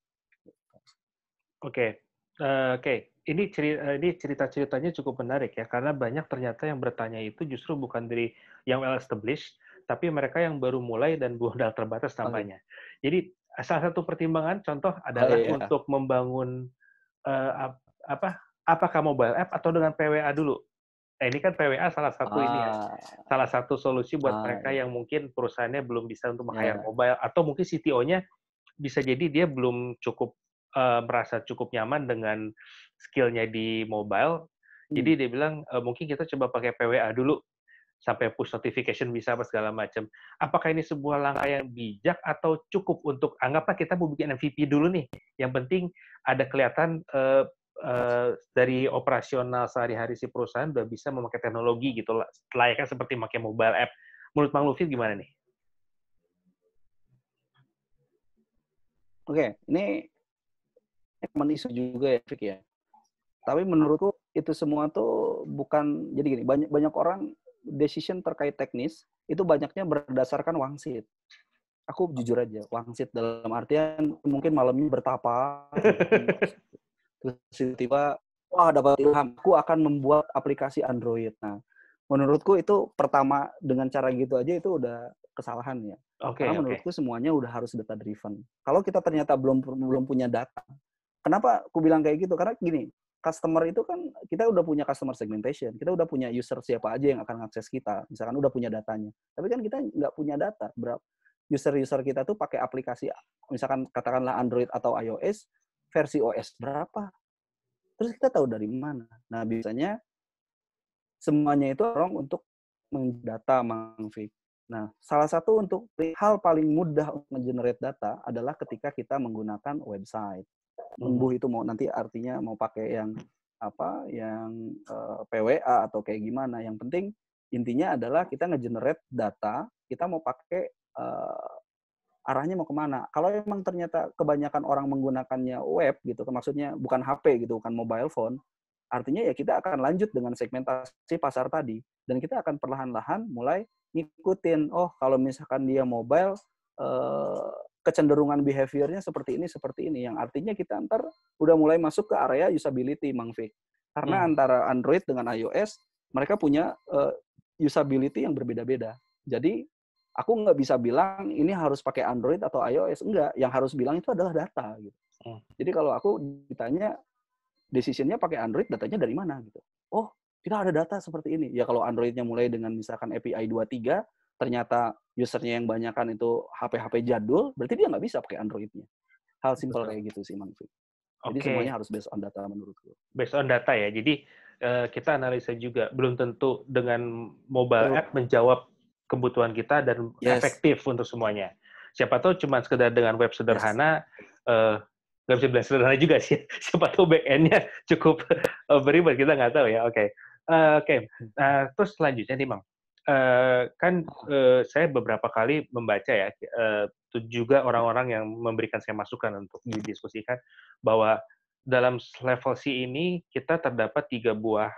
Oke. Ini cerita-ceritanya cukup menarik ya, karena banyak ternyata yang bertanya itu justru bukan dari yang well established, tapi mereka yang baru mulai dan modal terbatas tampaknya. Jadi salah satu pertimbangan contoh Oh adalah iya. untuk membangun, eee, apakah mobile app atau dengan PWA dulu? Nah, ini kan PWA salah satu ini ya, Ah, salah satu solusi buat mereka iya. yang mungkin perusahaannya belum bisa untuk meng-hire Ya. mobile atau mungkin CTO-nya bisa jadi dia belum cukup, merasa cukup nyaman dengan skill-nya di mobile. Hmm. Jadi dia bilang, "Mungkin kita coba pakai PWA dulu, sampai push notification bisa apa segala macam." Apakah ini sebuah langkah yang bijak atau cukup untuk anggaplah kita mau bikin MVP dulu nih, yang penting ada kelihatan, dari operasional sehari-hari si perusahaan udah bisa memakai teknologi gitu lah, layaknya seperti pakai mobile app. Menurut Bang Lutfi gimana nih? Oke, ini common issue juga ya, Fik ya. Tapi menurutku itu semua tuh bukan jadi gini, banyak banyak orang decision terkait teknis itu banyaknya berdasarkan wangsit. Aku jujur aja, wangsit dalam artian mungkin malamnya bertapa gitu, terus tiba-tiba wah dapat ilham, aku akan membuat aplikasi Android. Nah, menurutku itu pertama dengan cara gitu aja itu udah kesalahan ya. Oke Karena oke. menurutku semuanya udah harus data driven. Kalau kita ternyata belum punya data, kenapa aku bilang kayak gitu? Karena gini, customer itu kan kita udah punya customer segmentation, kita udah punya user siapa aja yang akan akses kita, misalkan udah punya datanya. Tapi kan kita nggak punya data, user-user kita tuh pakai aplikasi, misalkan katakanlah Android atau iOS, versi OS berapa? Terus kita tahu dari mana? Nah, biasanya semuanya itu orang untuk mendata, Mang Fik. Nah, salah satu untuk hal paling mudah untuk generate data adalah ketika kita menggunakan website. Mhm. Embuh itu mau nanti artinya mau pakai yang apa, yang PWA atau kayak gimana. Yang penting intinya adalah kita nge-generate data, kita mau pakai arahnya mau kemana. Kalau emang ternyata kebanyakan orang menggunakannya web gitu, maksudnya bukan HP gitu, bukan mobile phone, artinya ya kita akan lanjut dengan segmentasi pasar tadi. Dan kita akan perlahan-lahan mulai ngikutin, oh kalau misalkan dia mobile, eh, kecenderungan behavior-nya seperti ini. Yang artinya kita ntar udah mulai masuk ke area usability, Mang Fik. Karena Mhm. antara Android dengan iOS, mereka punya usability yang berbeda-beda. Jadi aku nggak bisa bilang ini harus pakai Android atau iOS, enggak. Yang harus bilang itu adalah data gitu. Mhm. Jadi kalau aku ditanya decision-nya pakai Android, datanya dari mana gitu. Oh, kita ada data seperti ini. Ya kalau Android-nya mulai dengan misalkan API 23, ternyata usernya yang banyakan itu HP-HP jadul, berarti dia nggak bisa pakai Android-nya. Hal simpel Betul. kayak gitu sih, Mang Fik. Jadi semuanya Oke. harus based on data menurutku. Based on data ya. Jadi, kita analisa juga, belum tentu dengan mobile Betul. app menjawab kebutuhan kita dan Yes. efektif untuk semuanya. Siapa tahu cuma sekedar dengan web Yes. sederhana, nggak bisa bilang sederhana juga sih. Siapa tahu back-end-nya cukup beribad, kita nggak tahu ya. Oke. Oke. Terus selanjutnya nih, Bang. Kan saya beberapa kali membaca ya, juga orang-orang yang memberikan saya masukan untuk didiskusikan bahwa dalam level C ini kita terdapat 3 buah,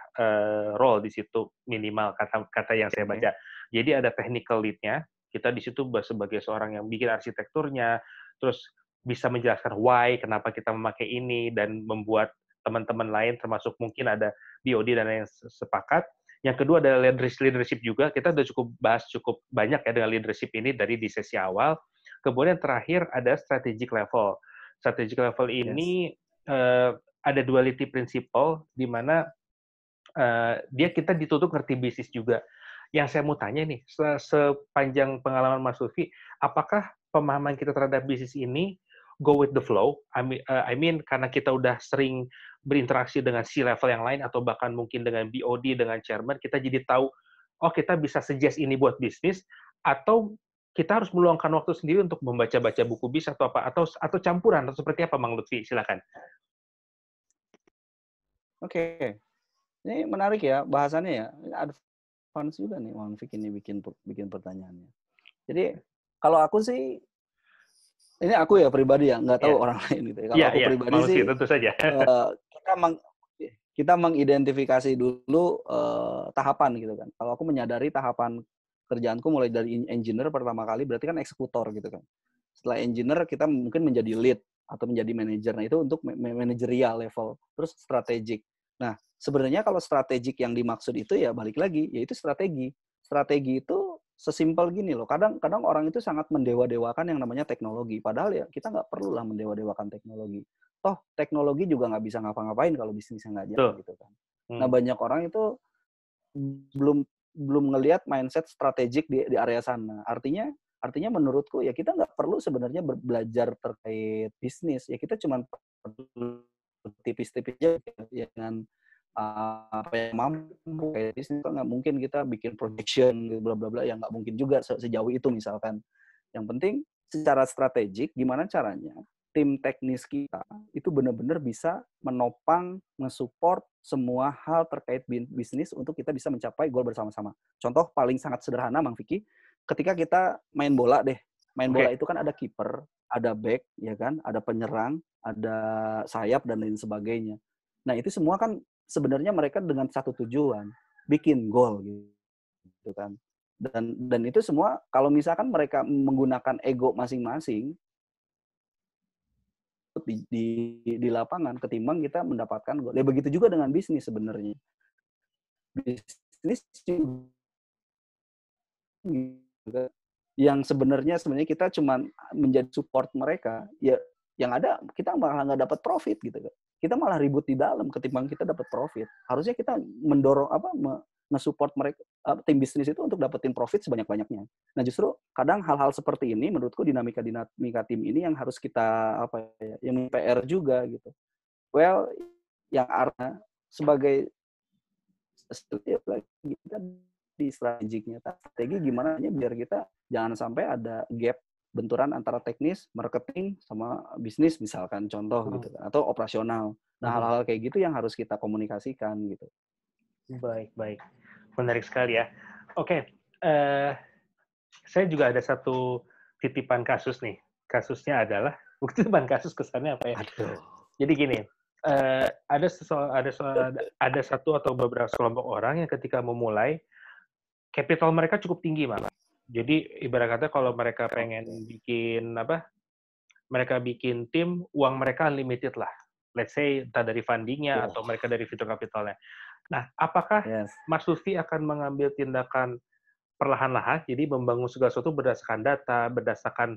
role di situ minimal kata yang saya Oke. baca. Jadi ada technical lead-nya, kita di situ sebagai seorang yang bikin arsitekturnya, terus bisa menjelaskan why, kenapa kita memakai ini, dan membuat teman-teman lain termasuk mungkin ada BOD dan lain sepakat. Yang kedua adalah leadership juga, kita udah bahas cukup banyak ya dengan leadership ini dari di sesi awal. Kemudian terakhir ada strategic level. Strategic level Yes. ini ada duality principle di mana kita dituntut ngerti bisnis juga. Yang saya mau tanya nih, sepanjang pengalaman Mas Lutfi, apakah pemahaman kita terhadap bisnis ini go with the flow? I mean karena kita udah sering berinteraksi dengan C-level yang lain atau bahkan mungkin dengan BOD, dengan chairman, kita jadi tahu, oh kita bisa suggest ini buat bisnis, atau kita harus meluangkan waktu sendiri untuk membaca-baca buku bisnis atau apa, atau campuran, atau seperti apa, Bang Lutfi? Silakan. Oke. Ini menarik ya bahasannya ya. Ini advance juga nih Mang Fik ini bikin pertanyaannya. Jadi kalau aku sih, ini aku ya pribadi ya, nggak tahu Ya, orang lain gitu ya. Kalau iya, aku iya, pribadi Bang sih, Lutfi, tentu saja. eh, kita meng, kita mengidentifikasi dulu tahapan gitu kan. Kalau aku menyadari tahapan kerjaanku mulai dari engineer pertama kali, berarti kan eksekutor gitu kan. Setelah engineer kita mungkin menjadi lead atau menjadi manager. Nah itu untuk manajerial level. Terus strategik. Nah sebenarnya kalau strategik yang dimaksud itu ya balik lagi, yaitu strategi. Strategi itu sesimpel gini loh. Kadang orang itu sangat mendewa-dewakan yang namanya teknologi. Padahal ya kita nggak perlulah mendewa-dewakan teknologi. Toh teknologi juga nggak bisa ngapa-ngapain kalau bisnisnya nggak jalan Betul. gitu kan. Nah banyak orang itu belum belum ngelihat mindset strategik di area sana. Artinya menurutku ya kita nggak perlu sebenarnya belajar terkait bisnis. Ya kita cuma perlu tipis-tipis aja ya, dengan apa yang mampu kayak bisnis kan nggak mungkin kita bikin projection gitu, bla bla bla, yang nggak mungkin juga sejauh itu misalkan. Yang penting secara strategik gimana caranya tim teknis kita itu benar-benar bisa menopang, nge-support semua hal terkait bisnis untuk kita bisa mencapai goal bersama-sama. Contoh paling sangat sederhana, Mang Vicky, ketika kita main bola deh. Main bola itu kan ada kiper, ada back, ya kan, ada penyerang, ada sayap dan lain sebagainya. Nah, itu semua kan sebenarnya mereka dengan satu tujuan, bikin gol gitu kan. Dan itu semua kalau misalkan mereka menggunakan ego masing-masing di lapangan ketimbang kita mendapatkan gol. Ya begitu juga dengan bisnis sebenarnya. Bisnis juga yang sebenarnya kita cuma menjadi support mereka, ya yang ada kita malah nggak dapat profit gitu kan. Kita malah ribut di dalam ketimbang kita dapat profit. Harusnya kita mendorong nge-support mereka tim bisnis itu untuk dapetin profit sebanyak-banyaknya. Nah, justru kadang hal-hal seperti ini menurutku dinamika tim ini yang harus kita yang PR juga gitu. Well, yang artinya sebagai kita di strateginya, strategi gimana biar kita jangan sampai ada gap benturan antara teknis, marketing, sama bisnis misalkan contoh gitu kan, atau operasional. Nah hal-hal kayak gitu yang harus kita komunikasikan gitu. Baik. Menarik sekali ya. Oke, saya juga ada satu titipan kasus nih. Kasusnya adalah, bukan kasus kesannya apa ya? Aduh. Jadi gini, ada satu atau beberapa kelompok orang yang ketika memulai, capital mereka cukup tinggi malah. Jadi ibarat kata kalau mereka pengen mereka bikin tim, uang mereka unlimited lah. Let's say entah dari fundingnya atau mereka dari fitur kapitalnya. Nah, apakah Mas Lutfi akan mengambil tindakan perlahan-lahan, jadi membangun segala sesuatu berdasarkan data, berdasarkan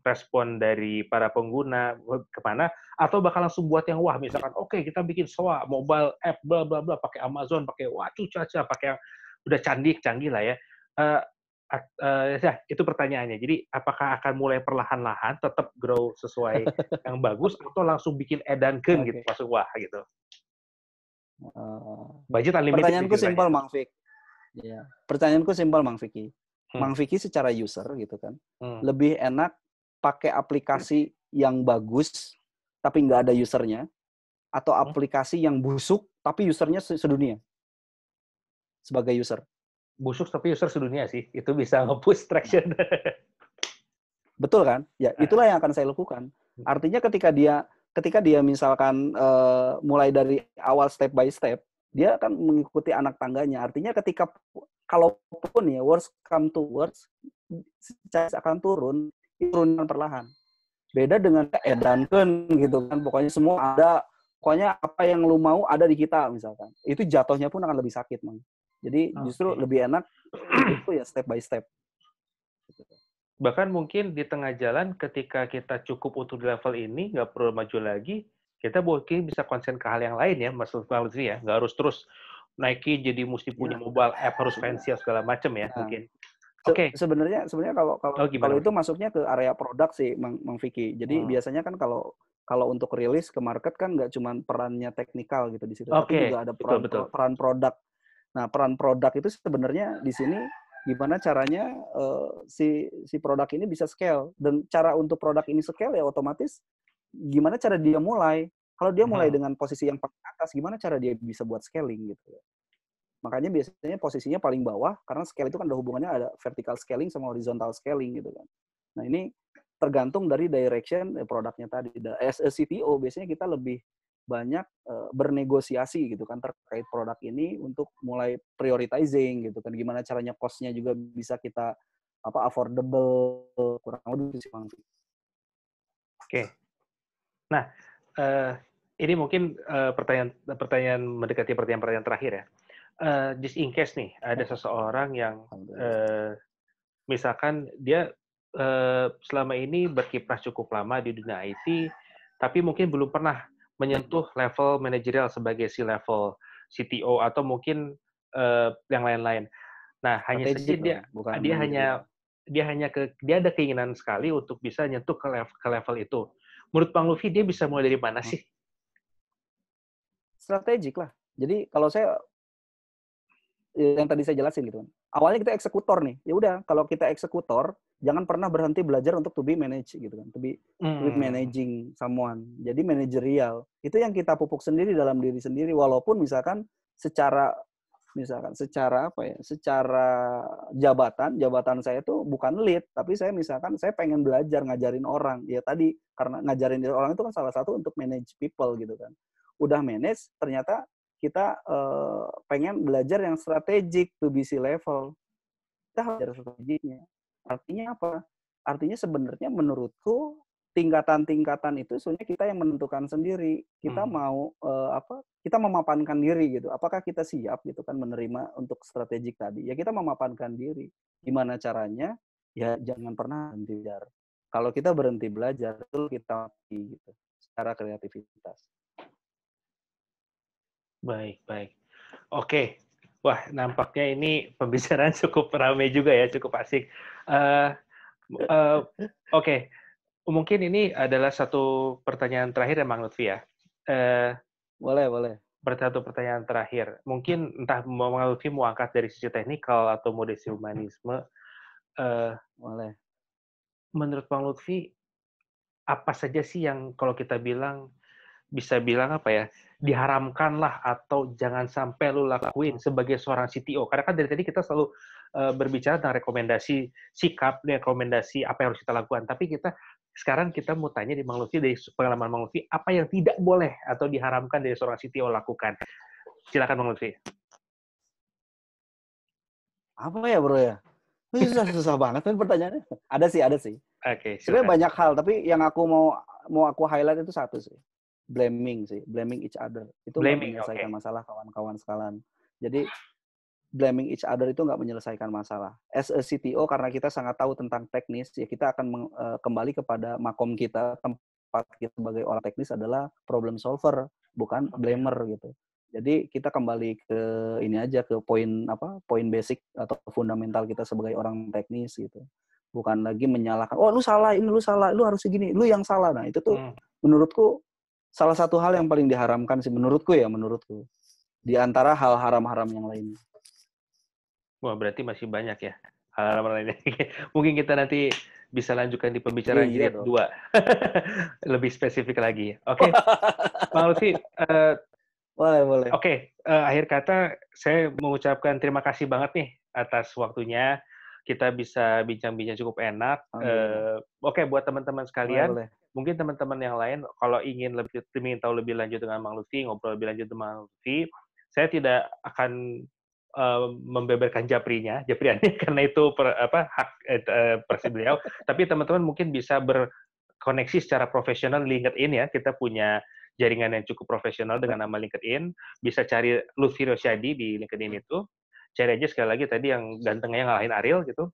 respon dari para pengguna kemana, atau bakal langsung buat yang wah, misalkan oke, kita bikin SOA, mobile app, bla bla bla, pakai Amazon, pakai caca, pakai yang udah canggih lah ya. Ya, itu pertanyaannya. Jadi apakah akan mulai perlahan-lahan, tetap grow sesuai yang bagus, atau langsung bikin edankeun gitu, masuk wah gitu. Budget unlimited. Pertanyaanku simpel, Mang Fik. Ya. Pertanyaanku simpel, Mang Vicky. Mang Vicky secara user gitu kan, lebih enak pakai aplikasi yang bagus tapi nggak ada usernya, atau aplikasi yang busuk tapi usernya sedunia sebagai user? Busuk tapi user sedunia sih, itu bisa nge-push traction. Betul kan? Ya, itulah yang akan saya lakukan. Artinya ketika dia misalkan mulai dari awal step by step, dia akan mengikuti anak tangganya. Artinya ketika kalaupun ya worst come to worst, akan turun perlahan. Beda dengan edankeun gitu kan, pokoknya semua ada, pokoknya apa yang lu mau ada di kita misalkan. Itu jatuhnya pun akan lebih sakit, Mang. Jadi justru lebih enak itu ya step by step. Bahkan mungkin di tengah jalan ketika kita cukup untuk di level ini, nggak perlu maju lagi, kita mungkin bisa konsen ke hal yang lain ya, Mas Lutfi ya. Nggak harus terus naikin jadi mesti punya mobile app, harus fancy segala macam ya, mungkin. Oke. Sebenarnya kalau itu masuknya ke area produk sih, Mang Vicky. Jadi biasanya kan kalau untuk rilis ke market kan nggak cuma perannya teknikal gitu di situ, tapi juga ada peran produk. Nah, peran produk itu sebenarnya di sini gimana caranya si produk ini bisa scale, dan cara untuk produk ini scale ya otomatis gimana cara dia mulai. Kalau dia mulai dengan posisi yang paling atas, gimana cara dia bisa buat scaling gitu. Makanya biasanya posisinya paling bawah, karena scale itu kan ada hubungannya, ada vertical scaling sama horizontal scaling gitu kan. Nah ini tergantung dari direction produknya tadi. As a CTO biasanya kita lebih banyak bernegosiasi gitu kan terkait produk ini untuk mulai prioritizing gitu kan. Gimana caranya cost-nya juga bisa kita affordable, kurang lebih sih Bang. Oke. Nah, ini mungkin pertanyaan mendekati pertanyaan terakhir ya. just in case nih, ada seseorang yang Alhamdulillah. misalkan dia selama ini berkiprah cukup lama di dunia IT, tapi mungkin belum pernah menyentuh level manajerial sebagai C-level, CTO, atau mungkin yang lain-lain. Nah, hanya saja Strategik dong, bukan dia manajerial. hanya dia ada keinginan sekali untuk bisa nyentuh ke level itu. Menurut Bang Luffy, dia bisa mulai dari mana Hah? sih? Strategik lah. Jadi kalau saya yang tadi saya jelasin gitu kan. Awalnya kita eksekutor nih. Ya udah, kalau kita eksekutor, jangan pernah berhenti belajar untuk to be manage gitu kan. To be Hmm, managing someone. Jadi manajerial. Itu yang kita pupuk sendiri dalam diri sendiri walaupun secara apa ya? Secara jabatan saya tuh bukan lead, tapi saya pengen belajar ngajarin orang. Ya tadi karena ngajarin orang itu kan salah satu untuk manage people gitu kan. Udah manage ternyata kita pengen belajar yang strategik to BC level. Kita harus belajar strateginya. Artinya apa? Artinya sebenarnya menurutku tingkatan-tingkatan itu sebenarnya kita yang menentukan sendiri. Kita hmm. mau kita memapankan diri gitu. Apakah kita siap gitu kan menerima untuk strategik tadi? Ya kita memapankan diri. Gimana caranya? Ya jangan pernah berhenti belajar. Kalau kita berhenti belajar, itu kita mati gitu. Secara kreativitas. Baik, baik. Oke. Wah, nampaknya ini pembicaraan cukup ramai juga ya, cukup asik. Eh, eh, Oke, mungkin ini adalah satu pertanyaan terakhir ya, Bang Lutfi ya. Eh, Boleh, boleh. Satu pertanyaan terakhir. Mungkin entah Bang Lutfi mau angkat dari sisi teknikal atau mau dari sisi humanisme. Eh, Boleh. Menurut Bang Lutfi, apa saja sih yang kalau kita bisa bilang apa ya, diharamkanlah atau jangan sampai lu lakuin sebagai seorang CTO. Karena kan dari tadi kita selalu berbicara tentang rekomendasi sikap, rekomendasi apa yang harus kita lakukan. Tapi sekarang kita mau tanya di Bang Lutfi, dari pengalaman Bang Lutfi, apa yang tidak boleh atau diharamkan dari seorang CTO lakukan. Silakan Bang Lutfi. Apa ya, Bro ya? Susah banget kan pertanyaannya. Ada sih. Oke, Sebenarnya silakan. banyak hal, tapi yang mau aku highlight itu satu sih. Blaming sih, blaming each other. Itu nggak Blaming, menyelesaikan oke. masalah kawan-kawan sekalian. Jadi blaming each other itu nggak menyelesaikan masalah. As a CTO karena kita sangat tahu tentang teknis, ya kita akan kembali kepada makom kita, tempat kita sebagai orang teknis adalah problem solver, bukan Oke. blamer gitu. Jadi kita kembali ke ini aja ke poin basic atau fundamental kita sebagai orang teknis gitu. Bukan lagi menyalahkan, oh lu salah, ini lu salah, lu harus segini, lu yang salah. Nah, itu tuh Hmm. menurutku salah satu hal yang paling diharamkan sih menurutku di antara hal haram-haram yang lain. Wah, berarti masih banyak ya hal-hal lainnya. Mungkin kita nanti bisa lanjutkan di pembicaraan Iya jilid dong. 2. Lebih spesifik lagi. Oke, Bang Lutfi, Boleh, boleh. oke, akhir kata saya mengucapkan terima kasih banget nih atas waktunya. Kita bisa bincang-bincang cukup enak. Alhamdulillah. Oke, buat teman-teman Boleh, sekalian, boleh. mungkin teman-teman yang lain kalau ingin tahu lebih lanjut dengan Bang Lutfi, ngobrol lebih lanjut dengan Bang Lutfi, saya tidak akan membeberkan japriannya karena itu hak privasi beliau. Tapi teman-teman mungkin bisa berkoneksi secara profesional di LinkedIn ya. Kita punya jaringan yang cukup profesional dengan nama LinkedIn. Bisa cari Lutfi Rosyadi di LinkedIn itu. Cari aja sekali lagi tadi yang gantengnya ngalahin Ariel gitu.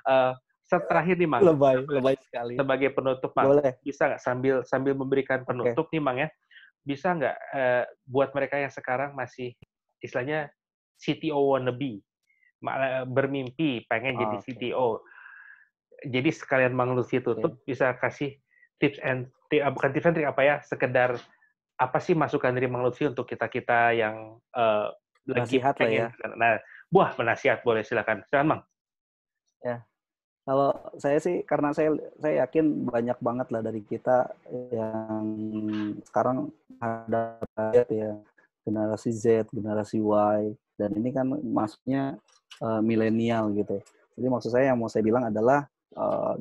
uh, Terakhir nih Mang, Lebay, lebay sekali. sebagai penutup Mang, Boleh. bisa nggak sambil memberikan Oke. penutup nih Mang ya, bisa nggak buat mereka yang sekarang masih istilahnya CTO wannabe, bermimpi pengen jadi Oke. CTO. Jadi sekalian Mang Lutfi Oke. tutup, bisa kasih bukan tips and trick apa ya, sekedar apa sih masukan dari Mang Lutfi untuk kita-kita yang lagi Nasihat lah ya. pengen ke sana. Nah, buah penasihat boleh silakan. Silakan Mang. Ya. Kalau saya sih karena saya yakin banyak banget lah dari kita yang sekarang ada ya generasi Z, generasi Y dan ini kan masuknya milenial gitu. Jadi maksud saya yang mau saya bilang adalah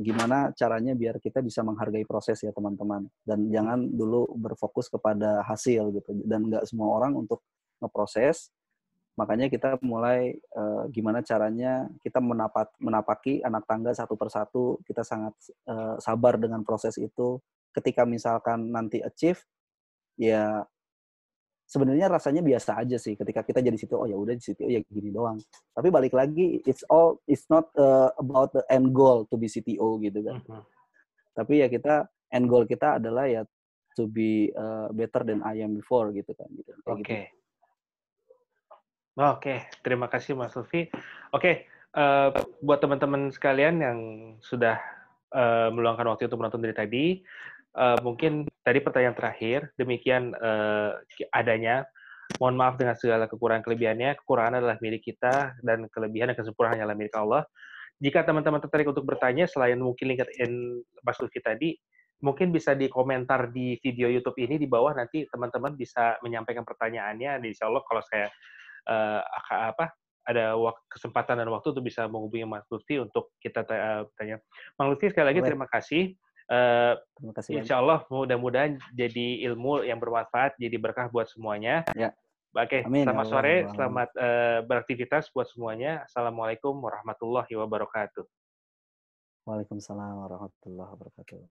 gimana caranya biar kita bisa menghargai proses ya teman-teman dan jangan dulu berfokus kepada hasil gitu dan nggak semua orang untuk ngeproses. Makanya kita mulai gimana caranya kita menapaki anak tangga satu persatu. Kita sangat sabar dengan proses itu. Ketika misalkan nanti achieve, ya sebenarnya rasanya biasa aja sih ketika kita jadi CTO, oh ya udah di CTO ya gini doang. Tapi balik lagi it's not about the end goal to be CTO gitu kan. Mhm. Tapi ya end goal kita adalah ya to be better than I am before gitu kan gitu. Kayak gitu. Oke. Oke, terima kasih Mas Lutfi. Oke, buat teman-teman sekalian yang sudah meluangkan waktu untuk menonton dari tadi, mungkin tadi pertanyaan terakhir, demikian adanya. Mohon maaf dengan segala kekurangan kelebihannya. Kekurangan adalah milik kita dan kelebihan dan kesempurnaan hanyalah milik Allah. Jika teman-teman tertarik untuk bertanya, selain mungkin LinkedIn Mas Lutfi tadi, mungkin bisa di komentar di video YouTube ini di bawah, nanti teman-teman bisa menyampaikan pertanyaannya. Insya Allah kalau saya ada kesempatan dan waktu untuk bisa menghubungi Mas Lutfi untuk kita tanya. Bang Lutfi, sekali lagi Boleh. terima kasih. Uh, Terima kasih banyak. Insya Allah mudah-mudahan jadi ilmu yang bermanfaat, jadi berkah buat semuanya. Ya. Oke, Amin ya selamat Allah. sore, selamat beraktivitas buat semuanya. Assalamualaikum warahmatullahi wabarakatuh. Waalaikumsalam warahmatullahi wabarakatuh.